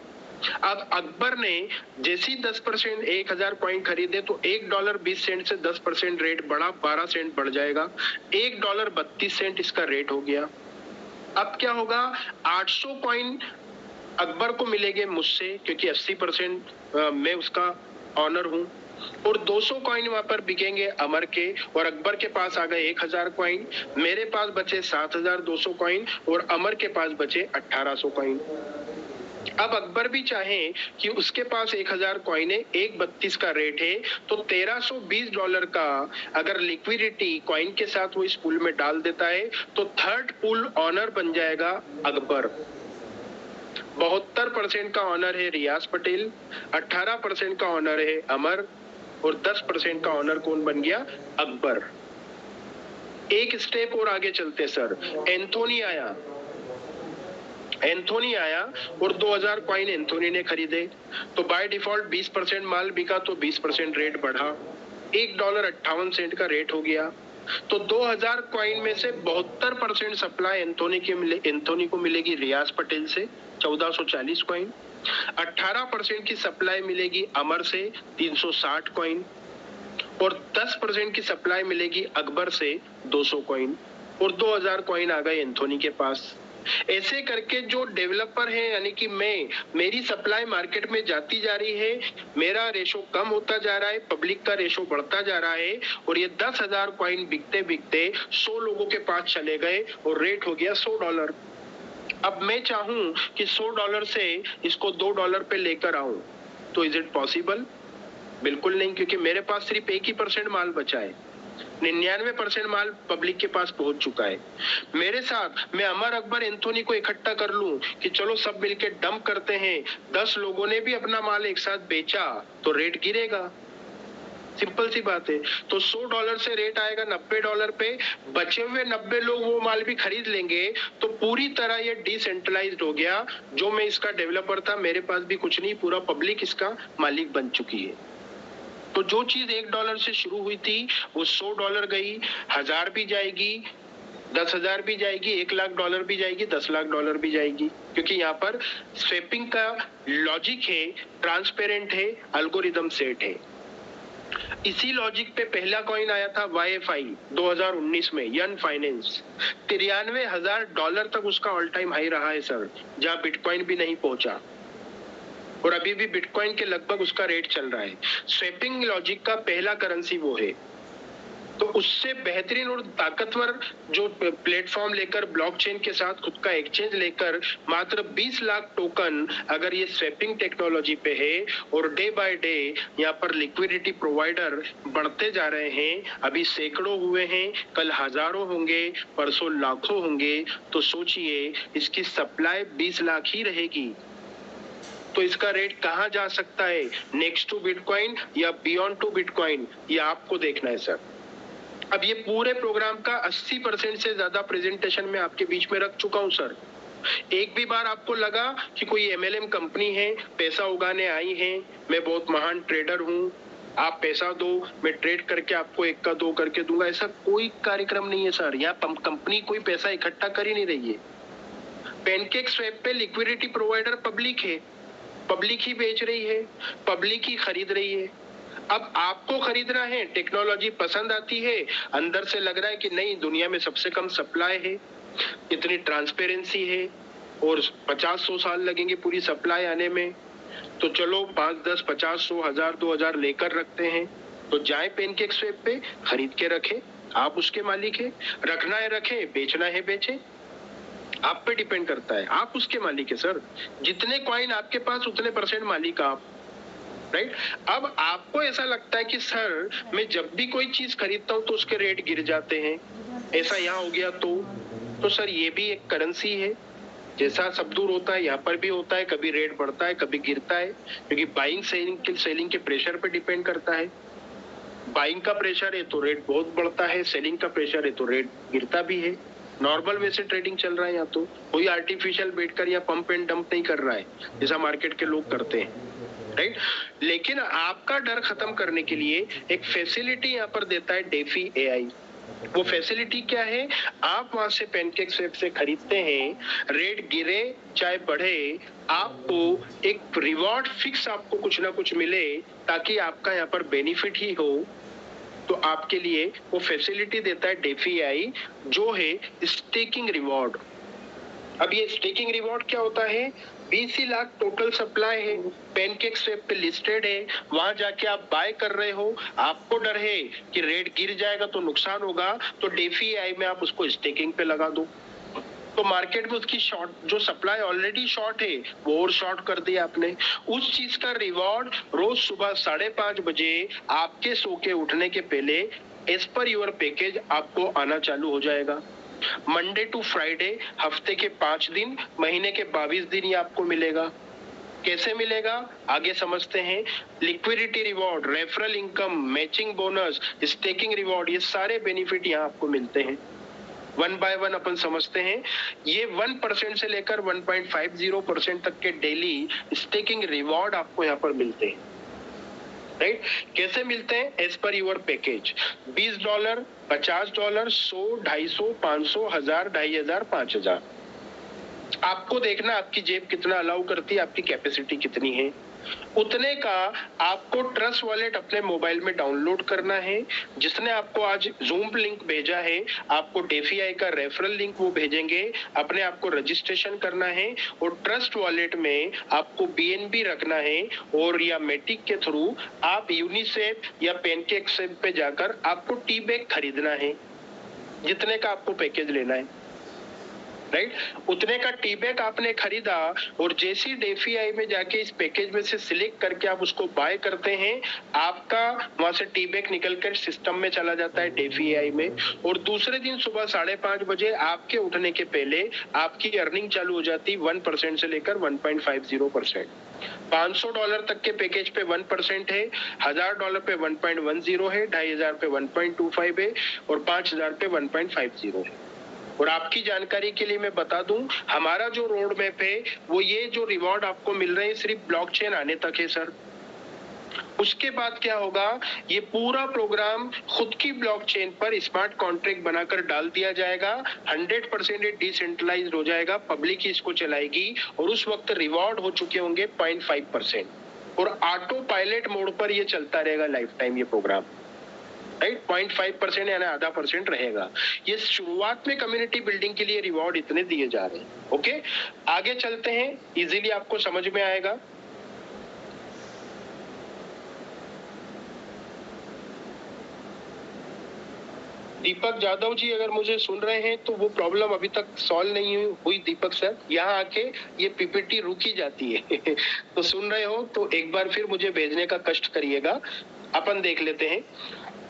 Speaker 1: अब अकबर ने जैसी 10% 1000 कॉइन खरीदे तो $1.20 से 10% रेट बढ़ा, 12 सेंट बढ़ जाएगा, $1.32 इसका रेट हो गया। अब क्या होगा, 800 कॉइन अकबर को मिलेंगे मुझसे, क्योंकि 80% मैं उसका ऑनर हूं, और 200 कॉइन वहां पर बिकेंगे अमर के, और अकबर के पास आ गए 1000 कॉइन, मेरे पास बचे 7200 कॉइन और अमर के पास बचे 1800 कॉइन। अब अकबर भी चाहे कि उसके पास 1000 कॉइन है, 1.32 का रेट है, तो $1320 का अगर लिक्विडिटी कॉइन के साथ वो इस पुल में डाल देता है तो थर्ड पुल ऑनर बन जाएगा अकबर। 72% का ऑनर है रियाज पटेल, 18% का ऑनर है अमर, और 10% का ऑनर कौन बन गया, अकबर। एक स्टेप और आगे चलते सर। एंथोनी आया, एंथोनी आया और 2000 कॉइन एंथोनी ने खरीदे, तो बाय डिफॉल्ट 20% माल बिका तो 20% रेट बढ़ा, $1.58 का रेट हो गया। तो 2000 कॉइन में से 72% सप्लाई एंथोनी को मिलेगी रियाज पटेल से, 1440 कॉइन। 18% की सप्लाई मिलेगी अमर से, 360 कॉइन, और 10% की सप्लाई मिलेगी अकबर से, 200 कॉइन, और 2000 कॉइन आ गए एंथोनी के पास। ऐसे करके जो डेवलपर है, यानी कि मेरी सप्लाई मार्केट में जाती जा रही है, मेरा रेशो कम होता जा रहा है, पब्लिक का रेशो बढ़ता जा रहा है, और ये 10,000 कॉइन बिकते बिकते 100 लोगों के पास चले गए और रेट हो गया $100। अब मैं चाहूं कि $100 से इसको $2 पे लेकर आऊं, तो इज इट पॉसिबल? बिल्कुल नहीं, क्योंकि मेरे पास सिर्फ 1% माल बचा है, 99% माल पब्लिक के पास पहुंच चुका है। मेरे साथ मैं अमर अकबर एंथोनी को इकट्ठा कर लूं कि चलो सब मिलके डंप करते हैं, 10 लोगों ने भी अपना माल एक साथ बेचा तो रेट गिरेगा। सिंपल सी बात है। तो $100 से रेट आएगा $90 पे, बचे हुए 90 लोग वो माल भी खरीद लेंगे, तो पूरी तरह ये डिसेंट्रलाइज्ड हो गया। जो मैं इसका डेवलपर था, मेरे पास भी कुछ नहीं, पूरा पब्लिक इसका मालिक बन चुकी है। तो जो चीज $1 से शुरू हुई थी वो $100 गई, 1000 भी जाएगी, 10,000 भी जाएगी, $1,00,000 भी जाएगी, $10,00,000 भी जाएगी, क्योंकि यहाँ पर स्वैपिंग का लॉजिक है, ट्रांसपेरेंट है, एल्गोरिदम सेट है। इसी लॉजिक पे पहला कॉइन आया था YFI 2019 में, यन फाइनेंस, $93,000 तक उसका ऑल टाइम हाई रहा है सर, जहां बिटकॉइन भी नहीं पहुंचा, और अभी भी बिटकॉइन के लगभग उसका रेट चल रहा है। स्वैपिंग लॉजिक का पहला करेंसी वो है। तो उससे बेहतरीन और ताकतवर जो प्लेटफॉर्म लेकर, ब्लॉकचेन के साथ खुद का एक्सचेंज लेकर, मात्र 20 लाख टोकन अगर ये स्वैपिंग टेक्नोलॉजी पे है, और डे बाय डे यहाँ पर लिक्विडिटी प्रोवाइडर बढ़ते जा रहे हैं, अभी सैकड़ों हुए हैं, कल हजारों होंगे, परसों लाखों होंगे, तो सोचिए इसकी सप्लाई 20 लाख ही रहेगी, तो इसका रेट कहां जा सकता है, नेक्स्ट टू बिटकॉइन या बियॉन्ड टू बिटकॉइन, ये आपको देखना है सर। अब ये पूरे प्रोग्राम का 80% से ज्यादा प्रेजेंटेशन में आपके बीच में रख चुका हूं सर। एक भी बार आपको लगा कि कोई MLM कंपनी है, पैसा उगाने आई है, मैं बहुत महान ट्रेडर हूं, आप पैसा दो, मैं ट्रेड करके आपको 1 का 2 करके दूंगा, ऐसा कोई कार्यक्रम नहीं है सर। यहाँ कंपनी कोई पैसा इकट्ठा कर ही नहीं रही है। पैनकेक स्वैप पे लिक्विडिटी प्रोवाइडर पब्लिक है, पब्लिक ही बेच रही है, पब्लिक ही खरीद रही है। अब आपको खरीदना है, टेक्नोलॉजी पसंद आती है, अंदर से लग रहा है कि नहीं दुनिया में सबसे कम सप्लाई है, इतनी ट्रांसपेरेंसी है और 50-100 साल लगेंगे पूरी सप्लाई आने में, तो चलो 5-10, 50, 100, 1000, 2000 लेकर रखते हैं। तो जाए पैनकेक स्वैप पे, खरीद के रखे, आप उसके मालिक है, रखना है रखे, बेचना है बेचे, आप पे डिपेंड करता है, आप उसके मालिक है सर। जितने कॉइन आपके पास उतने परसेंट मालिक आप, राइट। अब आपको ऐसा लगता है कि सर मैं जब भी कोई चीज खरीदता हूं तो उसके रेट गिर जाते हैं, ऐसा यहाँ हो गया तो सर ये भी एक करेंसी है, जैसा सब दूर होता है यहाँ पर भी होता है, कभी रेट बढ़ता है कभी गिरता है, क्योंकि बाइंग सेलिंग के प्रेशर पे डिपेंड करता है। बाइंग का प्रेशर है तो रेट बहुत बढ़ता है, सेलिंग का प्रेशर है तो रेट गिरता भी है। नॉर्मल वैसे ट्रेडिंग चल रहा है, यहाँ तो कोई आर्टिफिशियल बैठकर या पंप एंड डंप नहीं कर रहा है जैसा मार्केट के लोग करते हैं, राइट। लेकिन आपका डर खत्म करने के लिए एक फैसिलिटी यहाँ पर देता है डेफी एआई। वो फैसिलिटी क्या है, आप वहां से पैनकेक स्वैप से खरीदते हैं, रेट गिरे चाहे बढ़े, आपको एक रिवॉर्ड फिक्स आपको कुछ ना कुछ मिले, ताकि आपका यहाँ पर बेनिफिट ही हो। तो आपके लिए वो फैसिलिटी देता है डेफी एआई, जो है स्टेकिंग रिवॉर्ड। अब ये स्टेकिंग रिवॉर्ड क्या होता है, 20 लाख टोटल सप्लाई है, पैनकेक स्वैप पे लिस्टेड है, वहां जाके आप बाय कर रहे हो, आपको डर है कि रेट गिर जाएगा तो नुकसान होगा, तो डेफी एआई में आप उसको स्टेकिंग पे लगा दो, तो मार्केट में उसकी शॉर्ट जो सप्लाई ऑलरेडी शॉर्ट है वो और शॉर्ट कर दिया आपने। उस चीज का रिवॉर्ड रोज सुबह 5:30 बजे आपके सो के उठने के पहले एज पर योर पैकेज आपको आना चालू हो जाएगा। मंडे टू फ्राइडे, हफ्ते के 5 दिन, महीने के 22 दिन ये आपको मिलेगा। कैसे मिलेगा आगे समझते हैं। Liquidity reward, referral income, matching bonus, staking reward, ये सारे बेनिफिट यहाँ आपको मिलते हैं। 1 बाय 1 अपन समझते हैं। ये 1% से लेकर 1.50% तक के डेली स्टेकिंग रिवॉर्ड आपको यहाँ पर मिलते हैं, राइट। कैसे मिलते हैं, एज पर यूर पैकेज। $20, $50, 100, 250, 500, 1000, 2500, 5000। आपको देखना आपकी जेब कितना अलाउ करती है, आपकी कैपेसिटी कितनी है, उतने का आपको ट्रस्ट वॉलेट अपने मोबाइल में डाउनलोड करना है। जिसने आपको आज जूम लिंक भेजा है, आपको डेफी एआई का रेफरल लिंक वो भेजेंगे, अपने आप को रजिस्ट्रेशन करना है और ट्रस्ट वॉलेट में आपको बीएनबी रखना है, और या मेटिक के थ्रू आप यूनिसेफ या पैनकेक स्वैप पे जाकर आपको टी बैग खरीदना है, जितने का आपको पैकेज लेना है, राइट। उतने का टी बैग आपने खरीदा, और जैसी डेफी आई में जाके इस पैकेज में से सिलेक्ट करके आप उसको बाय करते हैं, आपका वहां से टी बैग निकलकर सिस्टम में चला जाता है डेफी आई में, और दूसरे दिन सुबह 5:30 बजे आपके उठने के पहले आपकी अर्निंग चालू हो जाती 1% से लेकर 1.50%। $500 तक के पैकेज पे 1% है, $1000 पे 1.10 है, 2500 पे 1.25 है, और 5000 पे 1.50 है। और आपकी जानकारी के लिए मैं बता दूं, हमारा जो रोड मैप है वो ये जो रिवॉर्ड आपको मिल रहे हैं सिर्फ ब्लॉकचेन आने तक है सर। उसके बाद क्या होगा, ये पूरा प्रोग्राम खुद की ब्लॉकचेन पर स्मार्ट कॉन्ट्रैक्ट बनाकर डाल दिया जाएगा, 100% ये डिसेंट्रलाइज्ड हो जाएगा, पब्लिक ही इसको चलाएगी, और उस वक्त रिवॉर्ड हो चुके होंगे 0.5%, और ऑटो पायलट मोड पर ये चलता रहेगा लाइफ टाइम ये प्रोग्राम, राइट। 0.5% यानी आधा % रहेगा। ये शुरुआत में कम्युनिटी बिल्डिंग के लिए रिवॉर्ड इतने दिए जा रहे हैं। ओके, आगे चलते हैं, इजीली आपको समझ में आएगा। दीपक जादव जी अगर मुझे सुन रहे हैं तो वो प्रॉब्लम अभी तक सॉल्व नहीं हुई दीपक सर, यहाँ आके ये पीपीटी रुकी जाती है तो सुन रहे हो तो एक बार फिर मुझे भेजने का कष्ट करिएगा। अपन देख लेते हैं।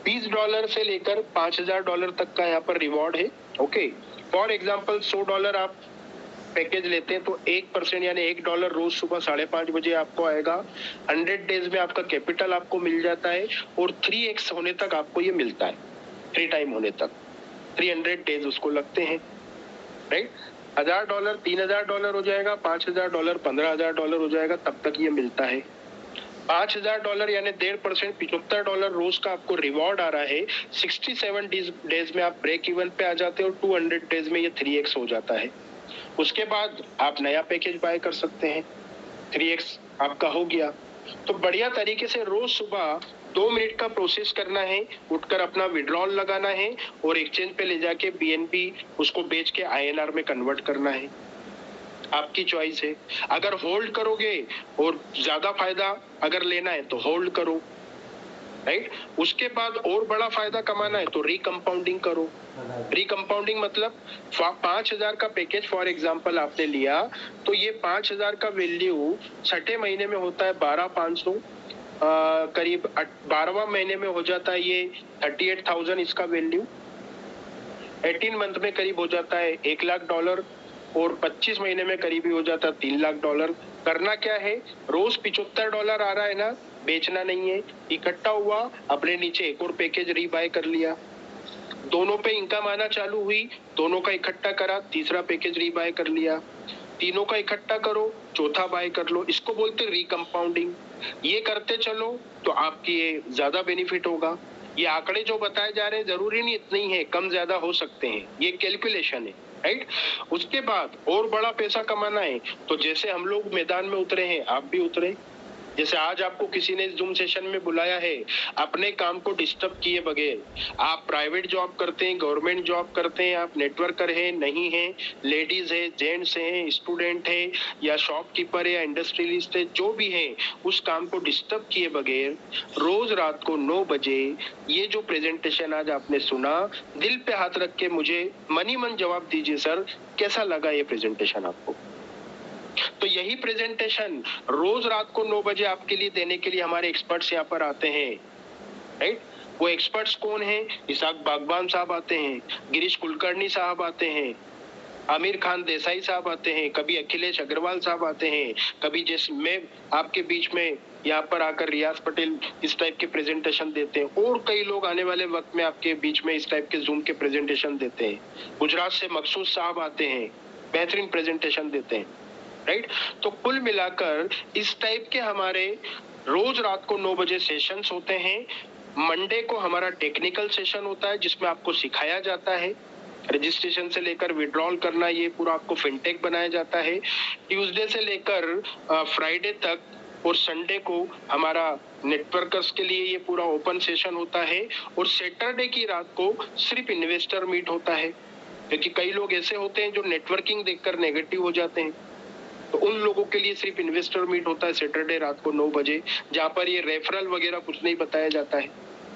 Speaker 1: $20 से लेकर $5000 तक का यहाँ पर रिवॉर्ड है। ओके, फॉर एग्जाम्पल $100 आप पैकेज लेते हैं तो 1% यानी $1 रोज सुबह 5:30 बजे आपको आएगा। 100 डेज में आपका कैपिटल आपको मिल जाता है, और 3x होने तक आपको ये मिलता है, 3 टाइम होने तक 300 डेज उसको लगते हैं, राइट। $1000 $3000 हो जाएगा, $5000 $15000 हो जाएगा, तब तक ये मिलता है। $5000 यानी 1.5% $75 रोज का आपको रिवॉर्ड आ रहा है। 67 डेज में आप ब्रेक इवन पे आ जाते हो, और 200 डेज में ये 3x हो जाता है। उसके बाद आप नया पैकेज बाय कर सकते हैं, 3x आपका हो गया। तो बढ़िया तरीके से रोज सुबह 2 मिनट का प्रोसेस करना है, उठकर अपना विड्रॉल लगाना है और एक्सचेंज पे ले जाके बीएनबी उसको बेच के आईएनआर में कन्वर्ट करना है। आपकी चॉइस है। अगर होल्ड करोगे और ज्यादा फायदा अगर लेना है तो होल्ड करो, राइट। उसके बाद और बड़ा फायदा कमाना है तो रिकंपाउंडिंग करो। रिकंपाउंडिंग मतलब 5,000 का पैकेज फॉर एग्जांपल आपने लिया, तो ये 5,000 का वैल्यू छठे महीने में होता है 12,500, करीब 12वां महीने में हो जाता है ये 38,000 इसका वैल्यू, 18 मंथ में करीब हो जाता है $1,00,000 और 25 महीने में करीब हो जाता है $3,00,000। करना क्या है, रोज $75 आ रहा है ना, बेचना नहीं है, इकट्ठा हुआ अपने नीचे एक और पैकेज रीबाय कर लिया, दोनों पे इनकम आना चालू हुई, दोनों का इकट्ठा करा, तीसरा पैकेज रीबाय कर लिया, तीनों का इकट्ठा करो, चौथा बाय कर लो, इसको बोलते हैं रिकंपाउंडिंग। ये करते चलो तो आपकी ये ज्यादा बेनिफिट होगा। ये आंकड़े जो बताए जा रहे हैं जरूरी नहीं इतने ही है, कम ज्यादा हो सकते हैं, ये कैलकुलेशन है, राइट। उसके बाद और बड़ा पैसा कमाना है तो जैसे हम लोग मैदान में उतरे हैं, आप भी उतरे। जैसे आज आपको किसी ने जूम सेशन में बुलाया है, अपने काम को डिस्टर्ब किए बगैर, आप प्राइवेट जॉब करते हैं, गवर्नमेंट जॉब करते हैं, आप नेटवर्कर हैं नहीं हैं, लेडीज है, जेंट्स हैं, स्टूडेंट है या शॉपकीपर है या इंडस्ट्रियलिस्ट है, जो भी है, उस काम को डिस्टर्ब किए बगैर रोज रात को 9 बजे ये जो प्रेजेंटेशन आज आपने सुना, दिल पे हाथ रख के मुझे मनी मन जवाब दीजिए सर, कैसा लगा ये प्रेजेंटेशन आपको। तो यही प्रेजेंटेशन रोज रात को 9 बजे आपके लिए देने के लिए हमारे एक्सपर्ट्स यहाँ पर आते हैं, राइट। वो एक्सपर्ट्स कौन हैं? इसाक बागबान साहब आते हैं, गिरीश कुलकर्णी साहब आते हैं, आमिर खान देसाई साहब आते हैं, कभी अखिलेश अग्रवाल साहब आते हैं, कभी जैसे मैं आपके बीच में यहाँ पर आकर रियाज पटेल इस टाइप के प्रेजेंटेशन देते हैं, और कई लोग आने वाले वक्त में आपके बीच में इस टाइप के जूम के प्रेजेंटेशन देते हैं। गुजरात से मकसूद साहब आते हैं, बेहतरीन प्रेजेंटेशन देते हैं, राइट। तो कुल मिलाकर इस टाइप के हमारे रोज रात को 9 बजे सेशंस होते हैं। मंडे को हमारा टेक्निकल सेशन होता है जिसमें आपको सिखाया जाता है, रजिस्ट्रेशन से लेकर विड्रॉल करना, ये पूरा आपको फिनटेक बनाया जाता है। ट्यूसडे से लेकर फ्राइडे तक और संडे को हमारा नेटवर्कर्स के लिए ये पूरा ओपन सेशन होता है, और सैटरडे की रात को सिर्फ इन्वेस्टर मीट होता है, क्योंकि कई लोग ऐसे होते हैं जो नेटवर्किंग देखकर नेगेटिव हो जाते हैं, तो उन लोगों के लिए सिर्फ इन्वेस्टर मीट होता है सैटरडे रात को 9 बजे, जहां पर ये रेफरल वगैरह कुछ नहीं बताया जाता है,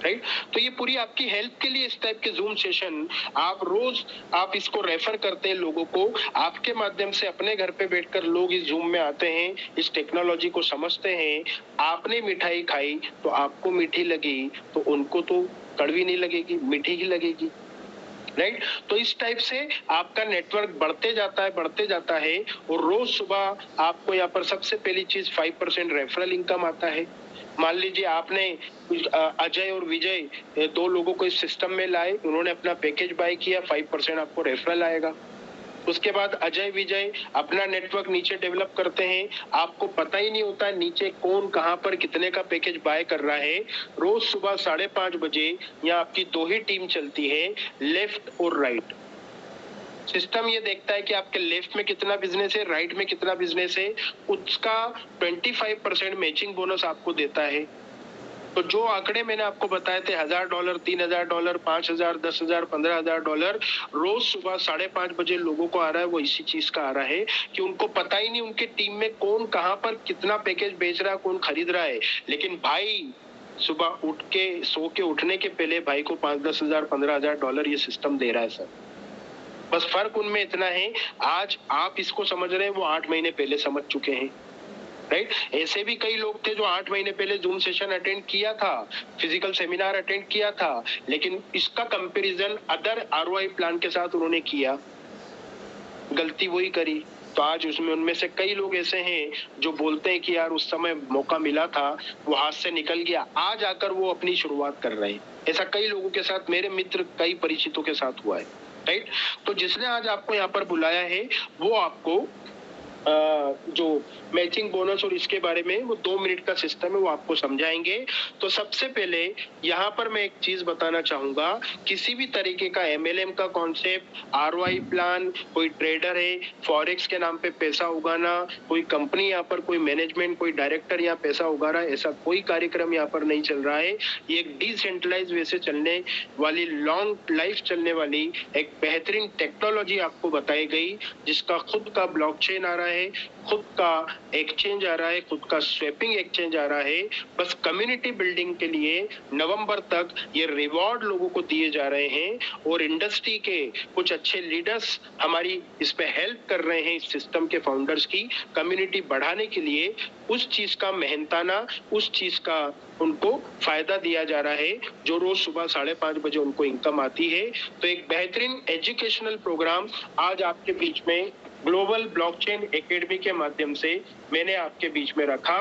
Speaker 1: राइट। तो ये पूरी आपकी हेल्प के लिए इस टाइप के जूम सेशन आप इसको रेफर करते हैं लोगों को, आपके माध्यम से अपने घर पे बैठकर लोग इस जूम में आते हैं, इस टेक्नोलॉजी को समझते हैं। आपने मिठाई खाई तो आपको मीठी लगी, तो उनको तो कड़वी नहीं लगेगी, मीठी ही लगेगी, राइट। तो इस टाइप से आपका नेटवर्क बढ़ते जाता है, और रोज सुबह आपको यहाँ पर सबसे पहली चीज 5% रेफरल इनकम आता है। मान लीजिए आपने अजय और विजय 2 लोगों को इस सिस्टम में लाए, उन्होंने अपना पैकेज बाय किया, 5% आपको रेफरल आएगा। उसके बाद अजय विजय अपना नेटवर्क नीचे डेवलप करते हैं, आपको पता ही नहीं होता है नीचे कौन कहां पर कितने का पैकेज बाय कर रहा है। रोज सुबह 5:30 बजे यहाँ आपकी 2 ही टीम चलती है, लेफ्ट और राइट। सिस्टम ये देखता है कि आपके लेफ्ट में कितना बिजनेस है, राइट में कितना बिजनेस है, उसका 25% मैचिंग बोनस आपको देता है। तो जो आंकड़े मैंने आपको बताए थे, $1,000, $3,000, $5,000, $10,000, $15,000 रोज सुबह 5:30 बजे लोगों को आ रहा है, वो इसी चीज का आ रहा है कि उनको पता ही नहीं उनके टीम में कौन कहां पर कितना पैकेज बेच रहा है, कौन खरीद रहा है, लेकिन भाई सुबह उठ के सो के उठने के पहले भाई को $5,000, $10,000, $15,000 ये सिस्टम दे रहा है सर। बस फर्क उनमें इतना है, आज आप इसको समझ रहे हैं, वो 8 महीने पहले समझ चुके हैं, राइट। ऐसे भी कई लोग थे जो 8 महीने पहले जूम सेशन अटेंड किया था, फिजिकल सेमिनार अटेंड किया था, लेकिन इसका कंपैरिजन अदर आरओआई प्लान के साथ उन्होंने किया, गलती वही करी। तो आज उसमें उनमें से कई लोग ऐसे हैं जो बोलते हैं कि यार उस समय मौका मिला था, वो हाथ से निकल गया, आज आकर वो अपनी शुरुआत कर रहे हैं। ऐसा कई लोगों के साथ, मेरे मित्र कई परिचितों के साथ हुआ है, राइट। तो जिसने आज आपको यहाँ पर बुलाया है वो आपको जो मैचिंग बोनस और इसके बारे में वो 2 मिनट का सिस्टम है, वो आपको समझाएंगे। तो सबसे पहले यहाँ पर मैं एक चीज बताना चाहूंगा, किसी भी तरीके का एमएलएम का कॉन्सेप्ट, आरओआई प्लान, कोई ट्रेडर है, फॉरेक्स के नाम पे पैसा उगाना, कोई कंपनी यहाँ पर, कोई मैनेजमेंट, कोई डायरेक्टर यहाँ पैसा उगा रहा है, ऐसा कोई कार्यक्रम यहाँ पर नहीं चल रहा है। ये एक डिसेंट्रलाइज वे से चलने वाली, लॉन्ग लाइफ चलने वाली एक बेहतरीन टेक्नोलॉजी आपको बताई गई, जिसका खुद का ब्लॉकचेन आ रहा है, खुद का एक्सचेंज आ रहा है, खुद का स्वैपिंग एक्सचेंज आ रहा है। बस कम्युनिटी बिल्डिंग के लिए नवंबर तक ये रिवॉर्ड लोगों को दिए जा रहे हैं और इंडस्ट्री के कुछ अच्छे लीडर्स हमारी इस पे हेल्प कर रहे हैं, इस सिस्टम के फाउंडर्स की कम्युनिटी बढ़ाने के लिए। उस चीज का मेहनताना, उस चीज का उनको फायदा दिया जा रहा है, जो रोज सुबह 5:30 बजे उनको इनकम आती है। तो एक बेहतरीन एजुकेशनल प्रोग्राम आज आपके बीच में ग्लोबल ब्लॉकचेन एकेडमी के माध्यम से मैंने आपके बीच में रखा।